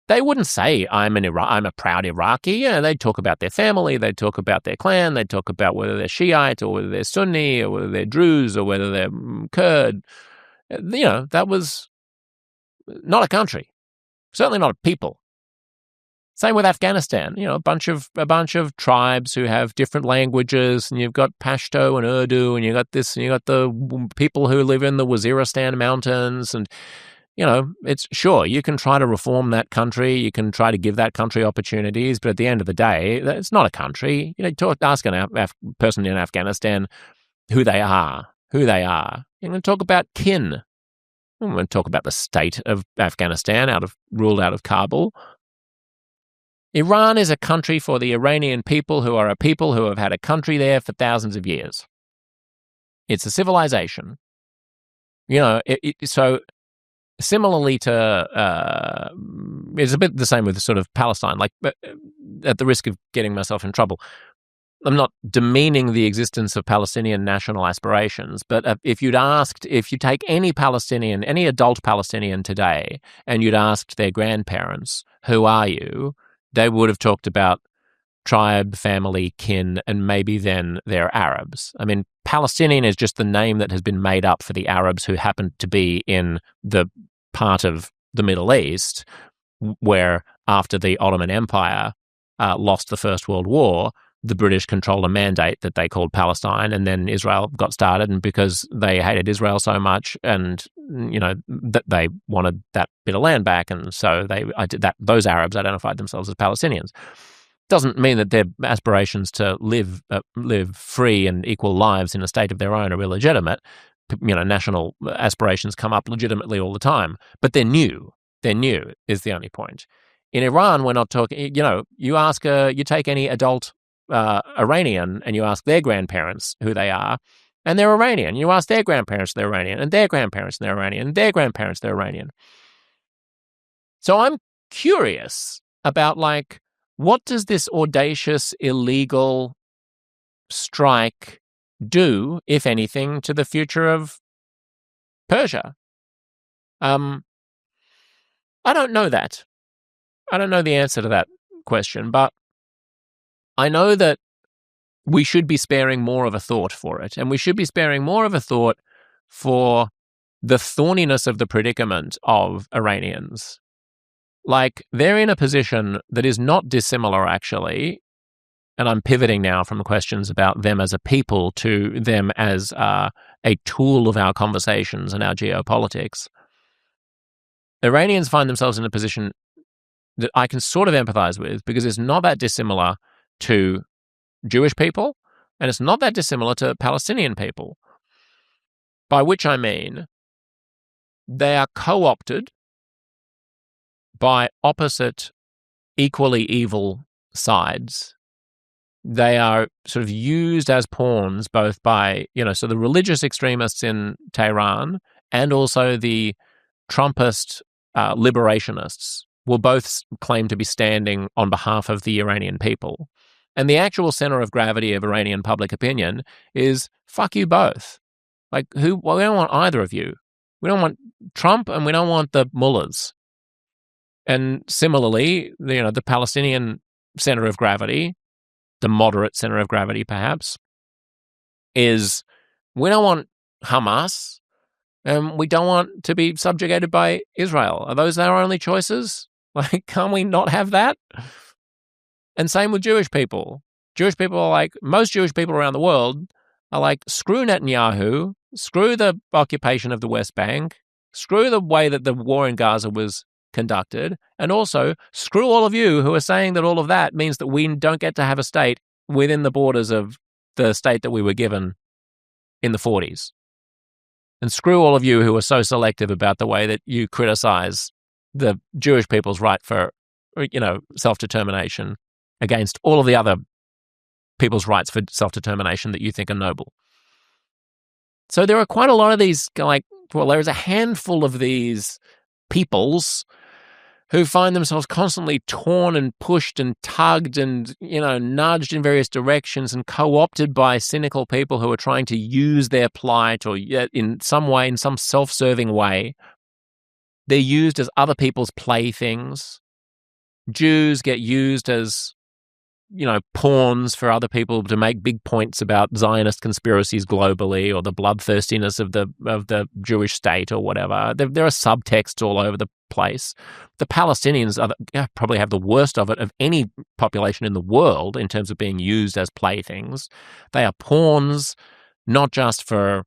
they wouldn't say, I'm a proud Iraqi. They'd talk about their family, they'd talk about their clan, they'd talk about whether they're Shiite or whether they're Sunni or whether they're Druze or whether they're Kurd. That was not a country, certainly not a people. Same with Afghanistan, a bunch of tribes who have different languages, and you've got Pashto and Urdu, and you got the people who live in the Waziristan mountains, and it's sure you can try to reform that country, you can try to give that country opportunities, but at the end of the day, it's not a country. Ask a person in Afghanistan who they are. You're going to talk about kin. I'm going to talk about the state of Afghanistan ruled out of Kabul. Iran is a country for the Iranian people who are a people who have had a country there for thousands of years. It's a civilization. So similarly to, it's a bit the same with sort of Palestine, like at the risk of getting myself in trouble. I'm not demeaning the existence of Palestinian national aspirations, but if you take any Palestinian, any adult Palestinian today, and you'd asked their grandparents, who are you? They would have talked about tribe, family, kin, and maybe then they're Arabs. I mean, Palestinian is just the name that has been made up for the Arabs who happen to be in the part of the Middle East where, after the Ottoman Empire lost the First World War, the British controlled a mandate that they called Palestine, and then Israel got started, and because they hated Israel so much, and that they wanted that bit of land back, and so those Arabs identified themselves as Palestinians. Doesn't mean that their aspirations to live free and equal lives in a state of their own are illegitimate. National aspirations come up legitimately all the time, but they're new. They're new is the only point. In Iran, we're not talking. You take any adult Iranian and you ask their grandparents who they are, and they're Iranian. You ask their grandparents, they're Iranian, and their grandparents, they're Iranian, and their grandparents, they're Iranian. So I'm curious about, what does this audacious, illegal strike do, if anything, to the future of Persia? I don't know that. I don't know the answer to that question, but I know that we should be sparing more of a thought for it, and we should be sparing more of a thought for the thorniness of the predicament of Iranians. They're in a position that is not dissimilar, actually, and I'm pivoting now from questions about them as a people to them as a tool of our conversations and our geopolitics. Iranians find themselves in a position that I can sort of empathize with, because it's not that dissimilar to Jewish people, and it's not that dissimilar to Palestinian people, by which I mean they are co-opted by opposite, equally evil sides, they are sort of used as pawns both by, so the religious extremists in Tehran and also the Trumpist liberationists will both claim to be standing on behalf of the Iranian people. And the actual center of gravity of Iranian public opinion is fuck you both. Like, we don't want either of you. We don't want Trump and we don't want the mullahs. And similarly, the Palestinian center of gravity, the moderate center of gravity perhaps, is we don't want Hamas and we don't want to be subjugated by Israel. Are those our only choices? Like, can't we not have that? And same with Jewish people. Jewish people are like, most Jewish people around the world are like, screw Netanyahu, screw the occupation of the West Bank, screw the way that the war in Gaza was conducted, and also screw all of you who are saying that all of that means that we don't get to have a state within the borders of the state that we were given in the 40s. And screw all of you who are so selective about the way that you criticize the Jewish people's right for, self-determination against all of the other people's rights for self-determination that you think are noble. So there are quite a lot of these, there's a handful of these peoples who find themselves constantly torn and pushed and tugged and, nudged in various directions and co-opted by cynical people who are trying to use their plight or in some way, in some self-serving way. They're used as other people's playthings. Jews get used as, pawns for other people to make big points about Zionist conspiracies globally or the bloodthirstiness of the Jewish state or whatever. There are subtexts all over the place. The Palestinians probably have the worst of it of any population in the world in terms of being used as playthings. They are pawns, not just for,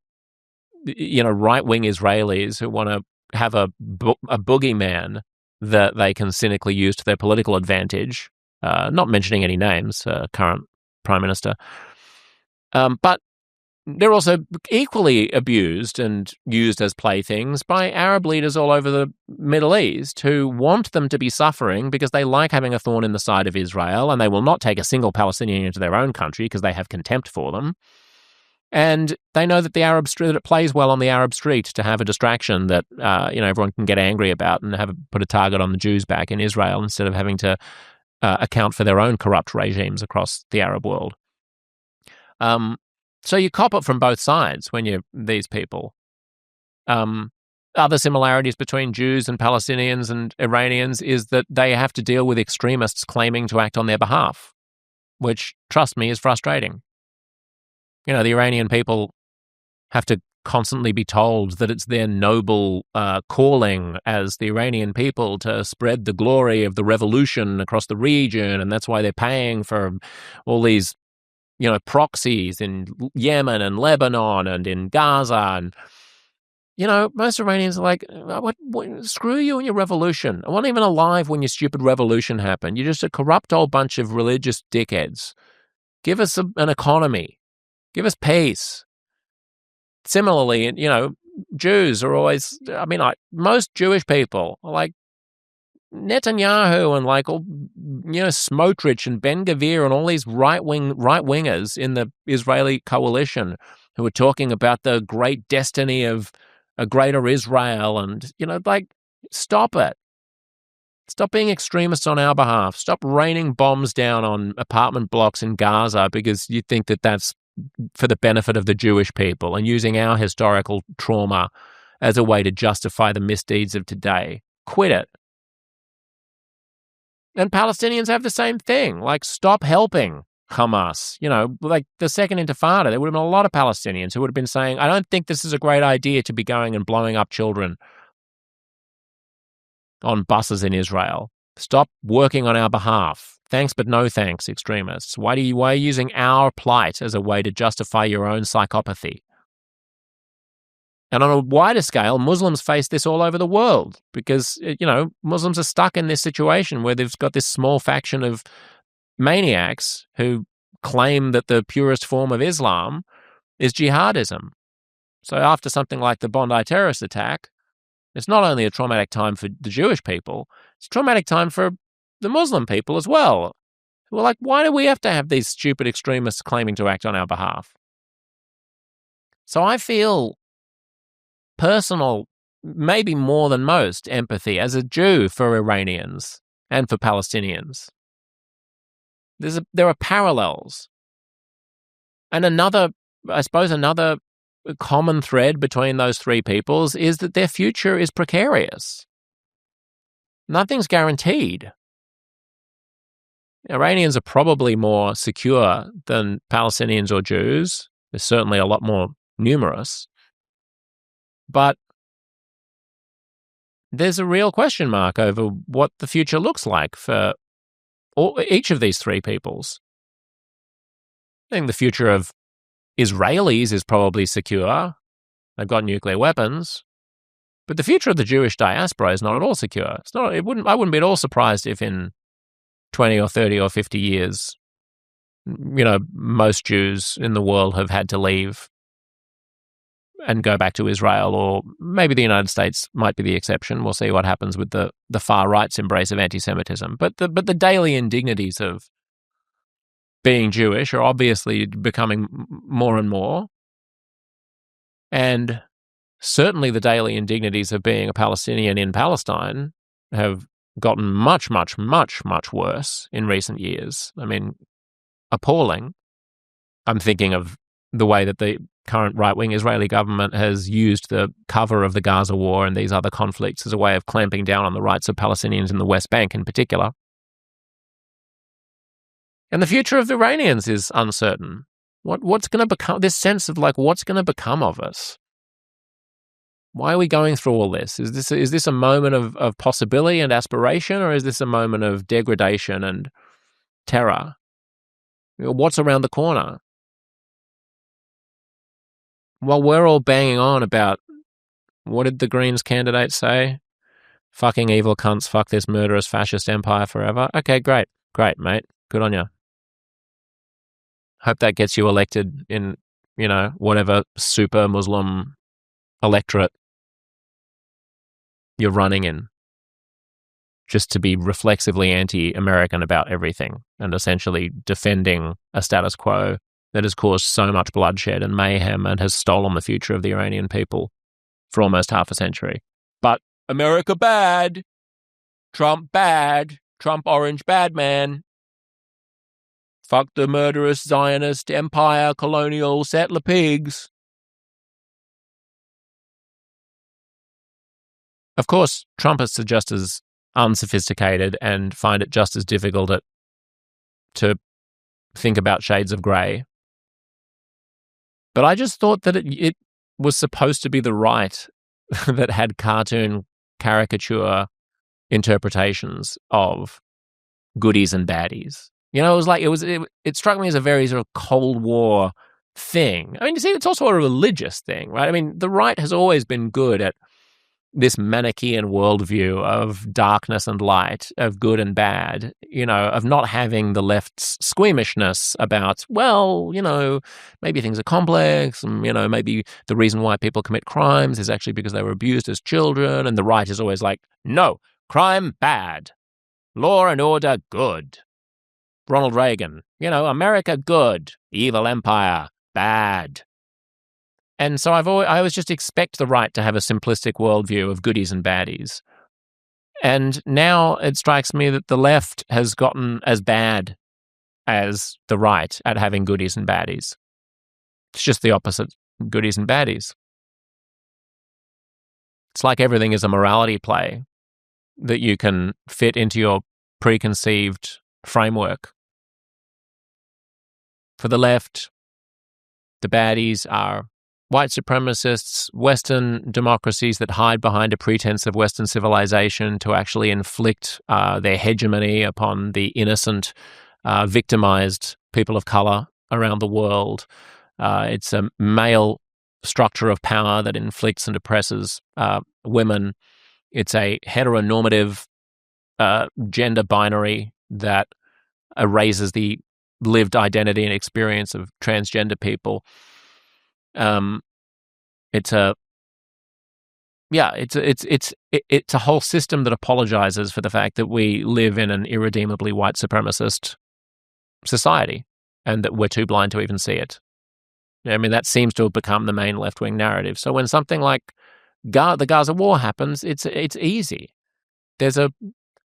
right-wing Israelis who want to have a boogeyman that they can cynically use to their political advantage. Not mentioning any names, current Prime Minister. But they're also equally abused and used as playthings by Arab leaders all over the Middle East who want them to be suffering because they like having a thorn in the side of Israel and they will not take a single Palestinian into their own country because they have contempt for them. And they know that that it plays well on the Arab street to have a distraction that everyone can get angry about and put a target on the Jews back in Israel instead of having to account for their own corrupt regimes across the Arab world. So you cop it from both sides when you're these people. Other similarities between Jews and Palestinians and Iranians is that they have to deal with extremists claiming to act on their behalf, which, trust me, is frustrating. The Iranian people have to constantly be told that it's their noble calling as the Iranian people to spread the glory of the revolution across the region, and that's why they're paying for all these, proxies in Yemen and Lebanon and in Gaza. And, most Iranians are like, what, screw you and your revolution. I wasn't even alive when your stupid revolution happened. You're just a corrupt old bunch of religious dickheads. Give us an economy. Give us peace. Similarly, Jews are always, most Jewish people are like Netanyahu and Smotrich and Ben Gvir and all these right-wingers in the Israeli coalition who are talking about the great destiny of a greater Israel and, stop it. Stop being extremists on our behalf. Stop raining bombs down on apartment blocks in Gaza because you think that that's for the benefit of the Jewish people and using our historical trauma as a way to justify the misdeeds of today. Quit it. And Palestinians have the same thing. Stop helping Hamas. The Second Intifada, there would have been a lot of Palestinians who would have been saying, I don't think this is a great idea to be going and blowing up children on buses in Israel. Stop working on our behalf. Thanks, but no thanks, extremists. Why are you using our plight as a way to justify your own psychopathy? And on a wider scale, Muslims face this all over the world because, Muslims are stuck in this situation where they've got this small faction of maniacs who claim that the purest form of Islam is jihadism. So after something like the Bondi terrorist attack, it's not only a traumatic time for the Jewish people, it's a traumatic time for the Muslim people as well, Well, like, why do we have to have these stupid extremists claiming to act on our behalf? So I feel personal, maybe more than most, empathy as a Jew for Iranians and for Palestinians. There are parallels. And another common thread between those three peoples is that their future is precarious. Nothing's guaranteed. Iranians are probably more secure than Palestinians or Jews. They're certainly a lot more numerous. But there's a real question mark over what the future looks like for each of these three peoples. I think the future of Israelis is probably secure. They've got nuclear weapons. But the future of the Jewish diaspora is not at all secure. I wouldn't be at all surprised if in 20 or 30 or 50 years, most Jews in the world have had to leave and go back to Israel, or maybe the United States might be the exception. We'll see what happens with the far right's embrace of anti-Semitism. But the daily indignities of being Jewish are obviously becoming more and more. And certainly the daily indignities of being a Palestinian in Palestine have gotten much, much, much, much worse in recent years. I mean, appalling. I'm thinking of the way that the current right-wing Israeli government has used the cover of the Gaza war and these other conflicts as a way of clamping down on the rights of Palestinians in the West Bank in particular. And the future of the Iranians is uncertain. What's going to become, this sense of like, what's going to become of us? Why are we going through all this? Is this a moment of possibility and aspiration, or is this a moment of degradation and terror? What's around the corner? Well, we're all banging on about, what did the Greens candidate say? Fucking evil cunts, fuck this murderous fascist empire forever. Okay, great, mate. Good on you. Hope that gets you elected in, whatever super Muslim electorate you're running in, just to be reflexively anti-American about everything and essentially defending a status quo that has caused so much bloodshed and mayhem and has stolen the future of the Iranian people for almost half a century. But America bad, Trump orange bad man. Fuck the murderous Zionist empire, colonial settler pigs. Of course, Trumpists are just as unsophisticated and find it just as difficult to think about shades of grey. But I just thought that it was supposed to be the right that had cartoon caricature interpretations of goodies and baddies. It struck me as a very sort of Cold War thing. I mean, you see, it's also a religious thing, right? I mean, the right has always been good at this Manichaean worldview of darkness and light, of good and bad, of not having the left's squeamishness about, maybe things are complex and, maybe the reason why people commit crimes is actually because they were abused as children. And the right is always like, no, crime bad, law and order good. Ronald Reagan, America good, evil empire bad. And so I always just expect the right to have a simplistic worldview of goodies and baddies. And now it strikes me that the left has gotten as bad as the right at having goodies and baddies. It's just the opposite, goodies and baddies. It's like everything is a morality play that you can fit into your preconceived framework. For the left, the baddies are white supremacists, Western democracies that hide behind a pretense of Western civilization to actually inflict their hegemony upon the innocent, victimized people of color around the world. It's a male structure of power that inflicts and oppresses women. It's a heteronormative gender binary that erases the lived identity and experience of transgender people. It's a whole system that apologizes for the fact that we live in an irredeemably white supremacist society and that we're too blind to even see it. I mean, that seems to have become the main left-wing narrative. So when something like the Gaza war happens, it's easy. There's a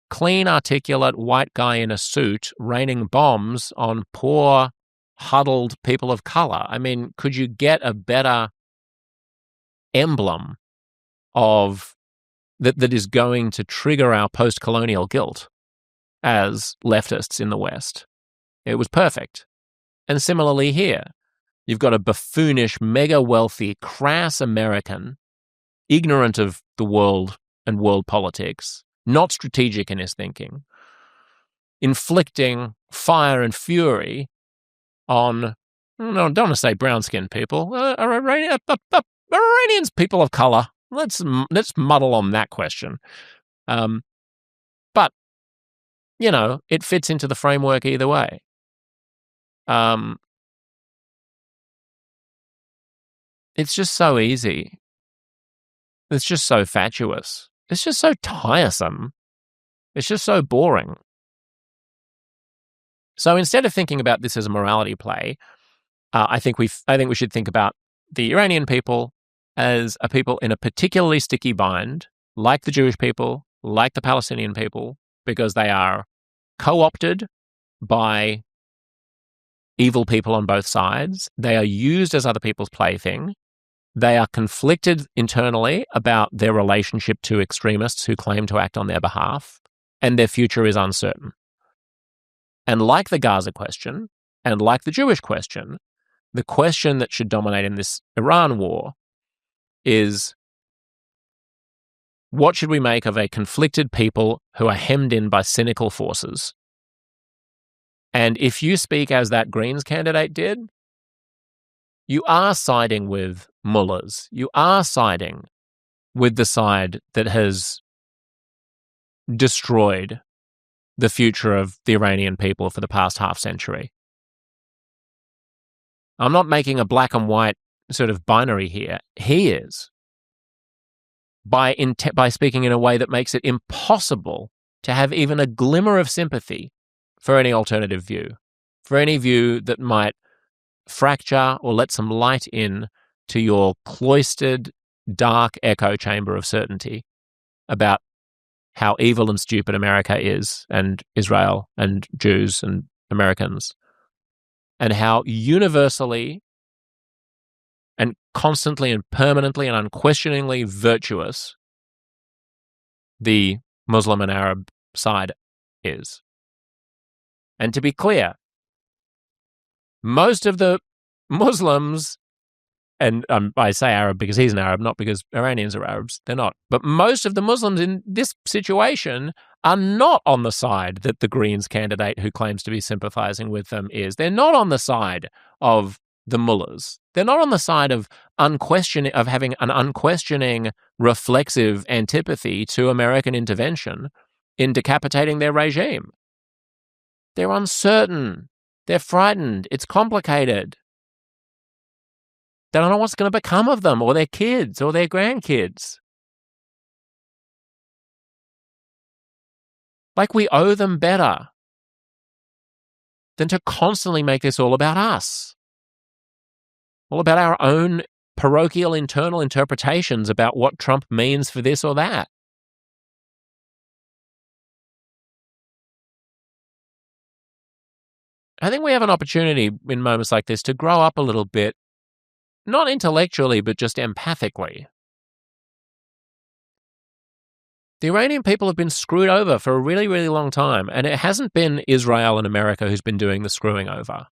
clean, articulate white guy in a suit raining bombs on poor, huddled people of color. I mean, could you get a better emblem of that is going to trigger our post-colonial guilt as leftists in the West? It was perfect. And similarly here, you've got a buffoonish, mega-wealthy, crass American, ignorant of the world and world politics, not strategic in his thinking, inflicting fire and fury on, no, I don't want to say brown-skinned people, Iranians, people of color. Let's muddle on that question. But, you know, it fits into the framework either way. It's just so easy. It's just so fatuous. It's just so tiresome. It's just so boring. So instead of thinking about this as a morality play, I think we should think about the Iranian people as a people in a particularly sticky bind, like the Jewish people, like the Palestinian people, because they are co-opted by evil people on both sides. They are used as other people's plaything. They are conflicted internally about their relationship to extremists who claim to act on their behalf, and their future is uncertain. And like the Gaza question, and like the Jewish question, the question that should dominate in this Iran war is, what should we make of a conflicted people who are hemmed in by cynical forces? And if you speak as that Greens candidate did, you are siding with mullahs. You are siding with the side that has destroyed the future of the Iranian people for the past half century. I'm not making a black and white sort of binary here. He is. By speaking in a way that makes it impossible to have even a glimmer of sympathy for any alternative view, for any view that might fracture or let some light in to your cloistered, dark echo chamber of certainty about how evil and stupid America is, and Israel, and Jews, and Americans, and how universally and constantly and permanently and unquestioningly virtuous the Muslim and Arab side is. And to be clear, most of the Muslims, and I say Arab because he's an Arab, not because Iranians are Arabs, they're not, but most of the Muslims in this situation are not on the side that the Greens candidate who claims to be sympathizing with them is. They're not on the side of the mullahs. They're not on the side of having an unquestioning, reflexive antipathy to American intervention in decapitating their regime. They're uncertain. They're frightened. It's complicated. They don't know what's going to become of them or their kids or their grandkids. Like, we owe them better than to constantly make this all about us. All about our own parochial internal interpretations about what Trump means for this or that. I think we have an opportunity in moments like this to grow up a little bit, not intellectually, but just empathically. The Iranian people have been screwed over for a really, really long time, and it hasn't been Israel and America who's been doing the screwing over.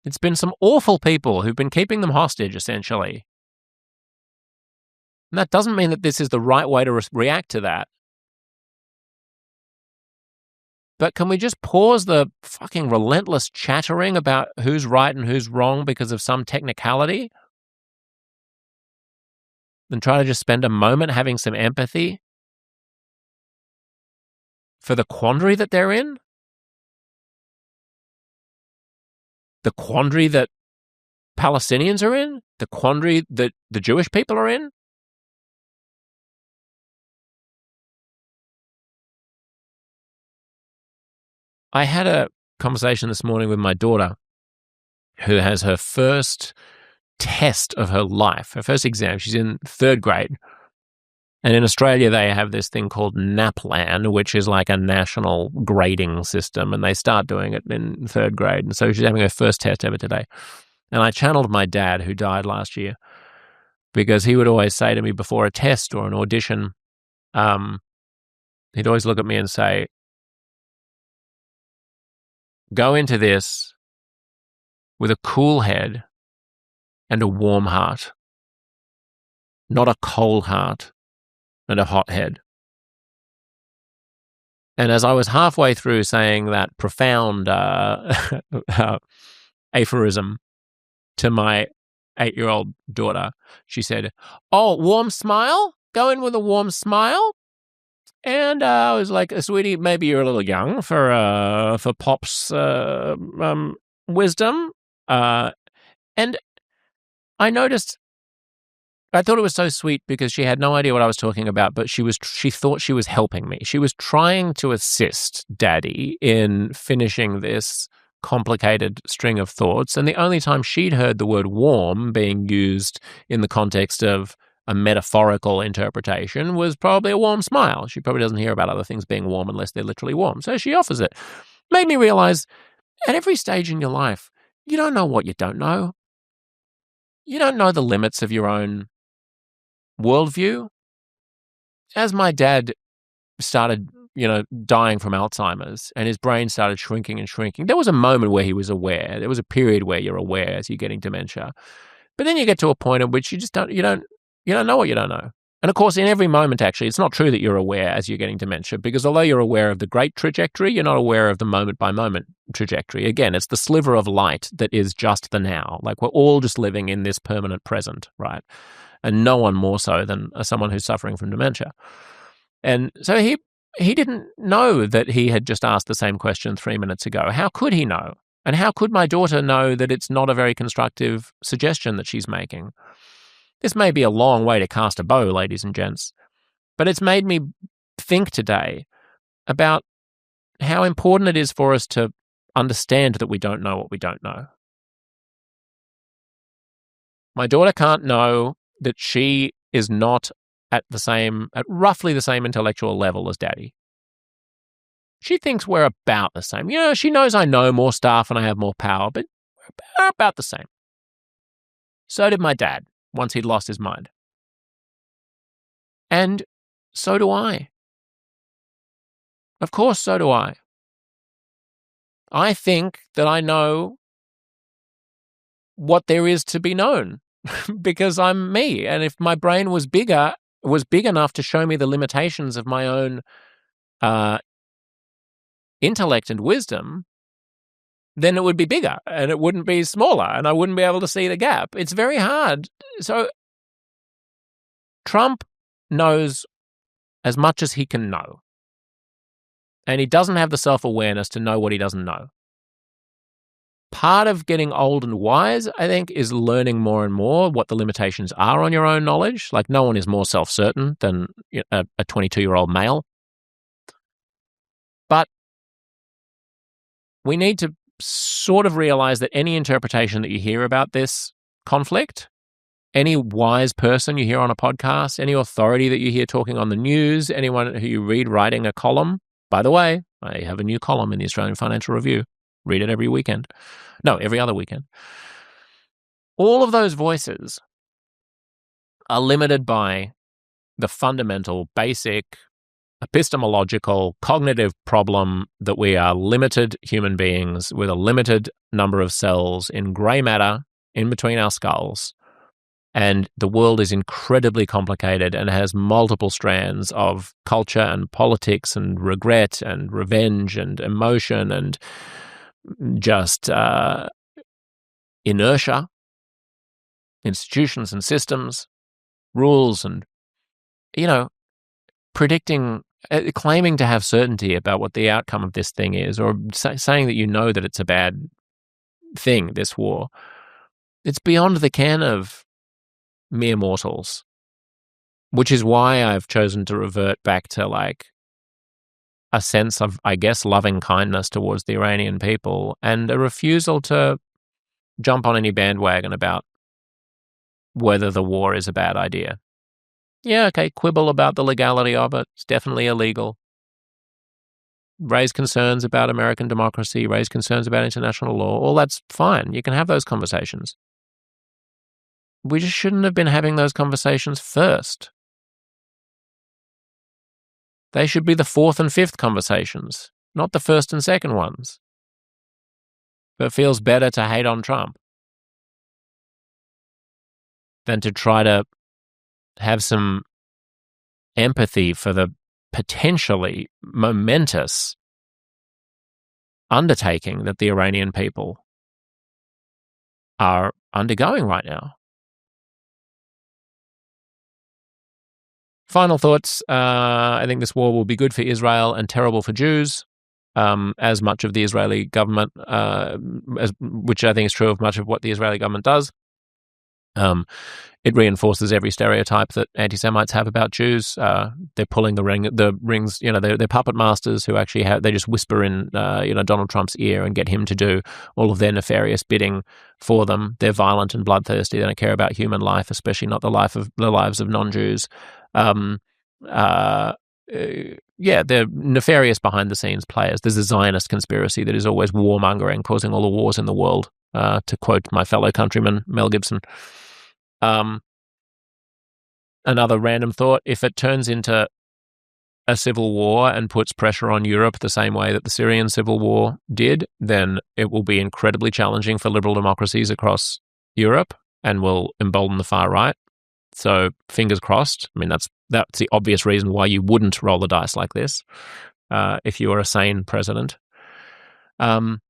It's been some awful people who've been keeping them hostage, essentially. And that doesn't mean that this is the right way to react to that. But can we just pause the fucking relentless chattering about who's right and who's wrong because of some technicality? And try to just spend a moment having some empathy for the quandary that they're in? The quandary that Palestinians are in? The quandary that the Jewish people are in? I had a conversation this morning with my daughter, who has her first test of her life, her first exam. She's in 3rd grade. And in Australia, they have this thing called NAPLAN, which is like a national grading system, and they start doing it in 3rd grade. And so she's having her first test ever today. And I channeled my dad, who died last year, because he would always say to me before a test or an audition, he'd always look at me and say, go into this with a cool head and a warm heart, not a cold heart and a hot head. And as I was halfway through saying that profound aphorism to my 8-year-old daughter, she said, "Oh, warm smile? Go in with a warm smile?" And I was like, "Sweetie, maybe you're a little young for Pop's wisdom." And I noticed, I thought it was so sweet because she had no idea what I was talking about, but she thought she was helping me. She was trying to assist Daddy in finishing this complicated string of thoughts. And the only time she'd heard the word warm being used in the context of a metaphorical interpretation was probably a warm smile. She probably doesn't hear about other things being warm unless they're literally warm. So she offers it. Made me realize at every stage in your life, you don't know what you don't know. You don't know the limits of your own worldview. As my dad started, dying from Alzheimer's and his brain started shrinking and shrinking, there was a moment where he was aware. There was a period where you're aware as you're getting dementia. But then you get to a point at which you don't know what you don't know. And of course, in every moment, actually, it's not true that you're aware as you're getting dementia, because although you're aware of the great trajectory, you're not aware of the moment-by-moment trajectory. Again, it's the sliver of light that is just the now. Like, we're all just living in this permanent present, right? And no one more so than someone who's suffering from dementia. And so he didn't know that he had just asked the same question 3 minutes ago. How could he know? And how could my daughter know that it's not a very constructive suggestion that she's making? This may be a long way to cast a bow, ladies and gents, but it's made me think today about how important it is for us to understand that we don't know what we don't know. My daughter can't know that she is not at roughly the same intellectual level as Daddy. She thinks we're about the same. She knows I know more stuff and I have more power, but we're about the same. So did my dad once he'd lost his mind. And so do I. Of course, so do I. I think that I know what there is to be known because I'm me. And if my brain was big enough to show me the limitations of my own intellect and wisdom, then it would be bigger and it wouldn't be smaller and I wouldn't be able to see the gap. It's very hard. So Trump knows as much as he can know. And he doesn't have the self-awareness to know what he doesn't know. Part of getting old and wise, I think, is learning more and more what the limitations are on your own knowledge. Like, no one is more self-certain than a 22-year-old male. But we need to sort of realize that any interpretation that you hear about this conflict, any wise person you hear on a podcast, any authority that you hear talking on the news, anyone who you read writing a column. By the way, I have a new column in the Australian Financial Review. Read it every weekend. No, every other weekend. All of those voices are limited by the fundamental, basic, epistemological, cognitive problem that we are limited human beings with a limited number of cells in grey matter in between our skulls. And the world is incredibly complicated and has multiple strands of culture and politics and regret and revenge and emotion and just inertia, institutions and systems, rules, and, predicting, claiming to have certainty about what the outcome of this thing is, or saying that you know that it's a bad thing, this war. It's beyond the ken of mere mortals, which is why I've chosen to revert back to a sense of, I guess, loving kindness towards the Iranian people and a refusal to jump on any bandwagon about whether the war is a bad idea. Yeah, okay, quibble about the legality of it. It's definitely illegal. Raise concerns about American democracy, raise concerns about international law. All that's fine. You can have those conversations. We just shouldn't have been having those conversations first. They should be the fourth and fifth conversations, not the first and second ones. But it feels better to hate on Trump than to try to have some empathy for the potentially momentous undertaking that the Iranian people are undergoing right now. Final thoughts. I think this war will be good for Israel and terrible for Jews, as much of the Israeli government, which I think is true of much of what the Israeli government does. It reinforces every stereotype that anti-Semites have about Jews. They're pulling the rings. They're puppet masters who actually they just whisper in, Donald Trump's ear and get him to do all of their nefarious bidding for them. They're violent and bloodthirsty. They don't care about human life, especially not the lives of non-Jews. They're nefarious behind-the-scenes players. There's a Zionist conspiracy that is always warmongering, causing all the wars in the world, to quote my fellow countryman, Mel Gibson. Another random thought, if it turns into a civil war and puts pressure on Europe the same way that the Syrian civil war did, then it will be incredibly challenging for liberal democracies across Europe and will embolden the far right. So fingers crossed. I mean, that's the obvious reason why you wouldn't roll the dice like this if you were a sane president. And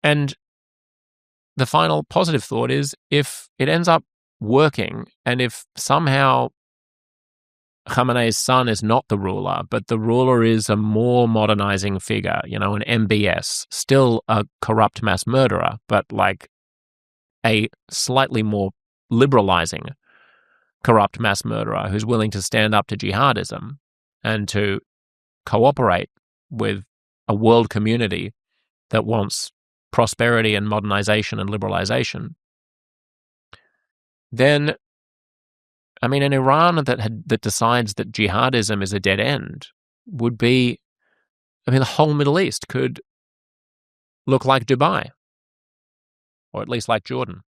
the final positive thought is, if it ends up working and if somehow Khamenei's son is not the ruler, but the ruler is a more modernizing figure, an MBS, still a corrupt mass murderer, but like a slightly more liberalizing corrupt mass murderer who's willing to stand up to jihadism and to cooperate with a world community that wants prosperity and modernization and liberalization, then, I mean, an Iran that decides that jihadism is a dead end would be, the whole Middle East could look like Dubai, or at least like Jordan.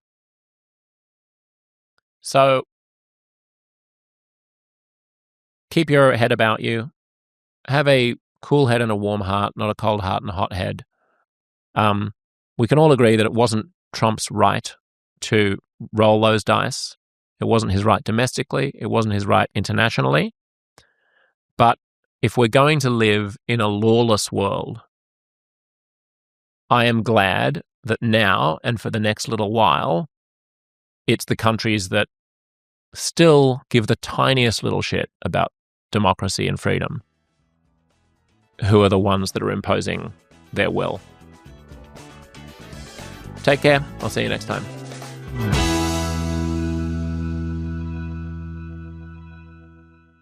So keep your head about you. Have a cool head and a warm heart, not a cold heart and a hot head. We can all agree that it wasn't Trump's right to roll those dice. It wasn't his right domestically. It wasn't his right internationally. But if we're going to live in a lawless world, I am glad that now and for the next little while, it's the countries that still give the tiniest little shit about democracy and freedom who are the ones that are imposing their will. Take care. I'll see you next time.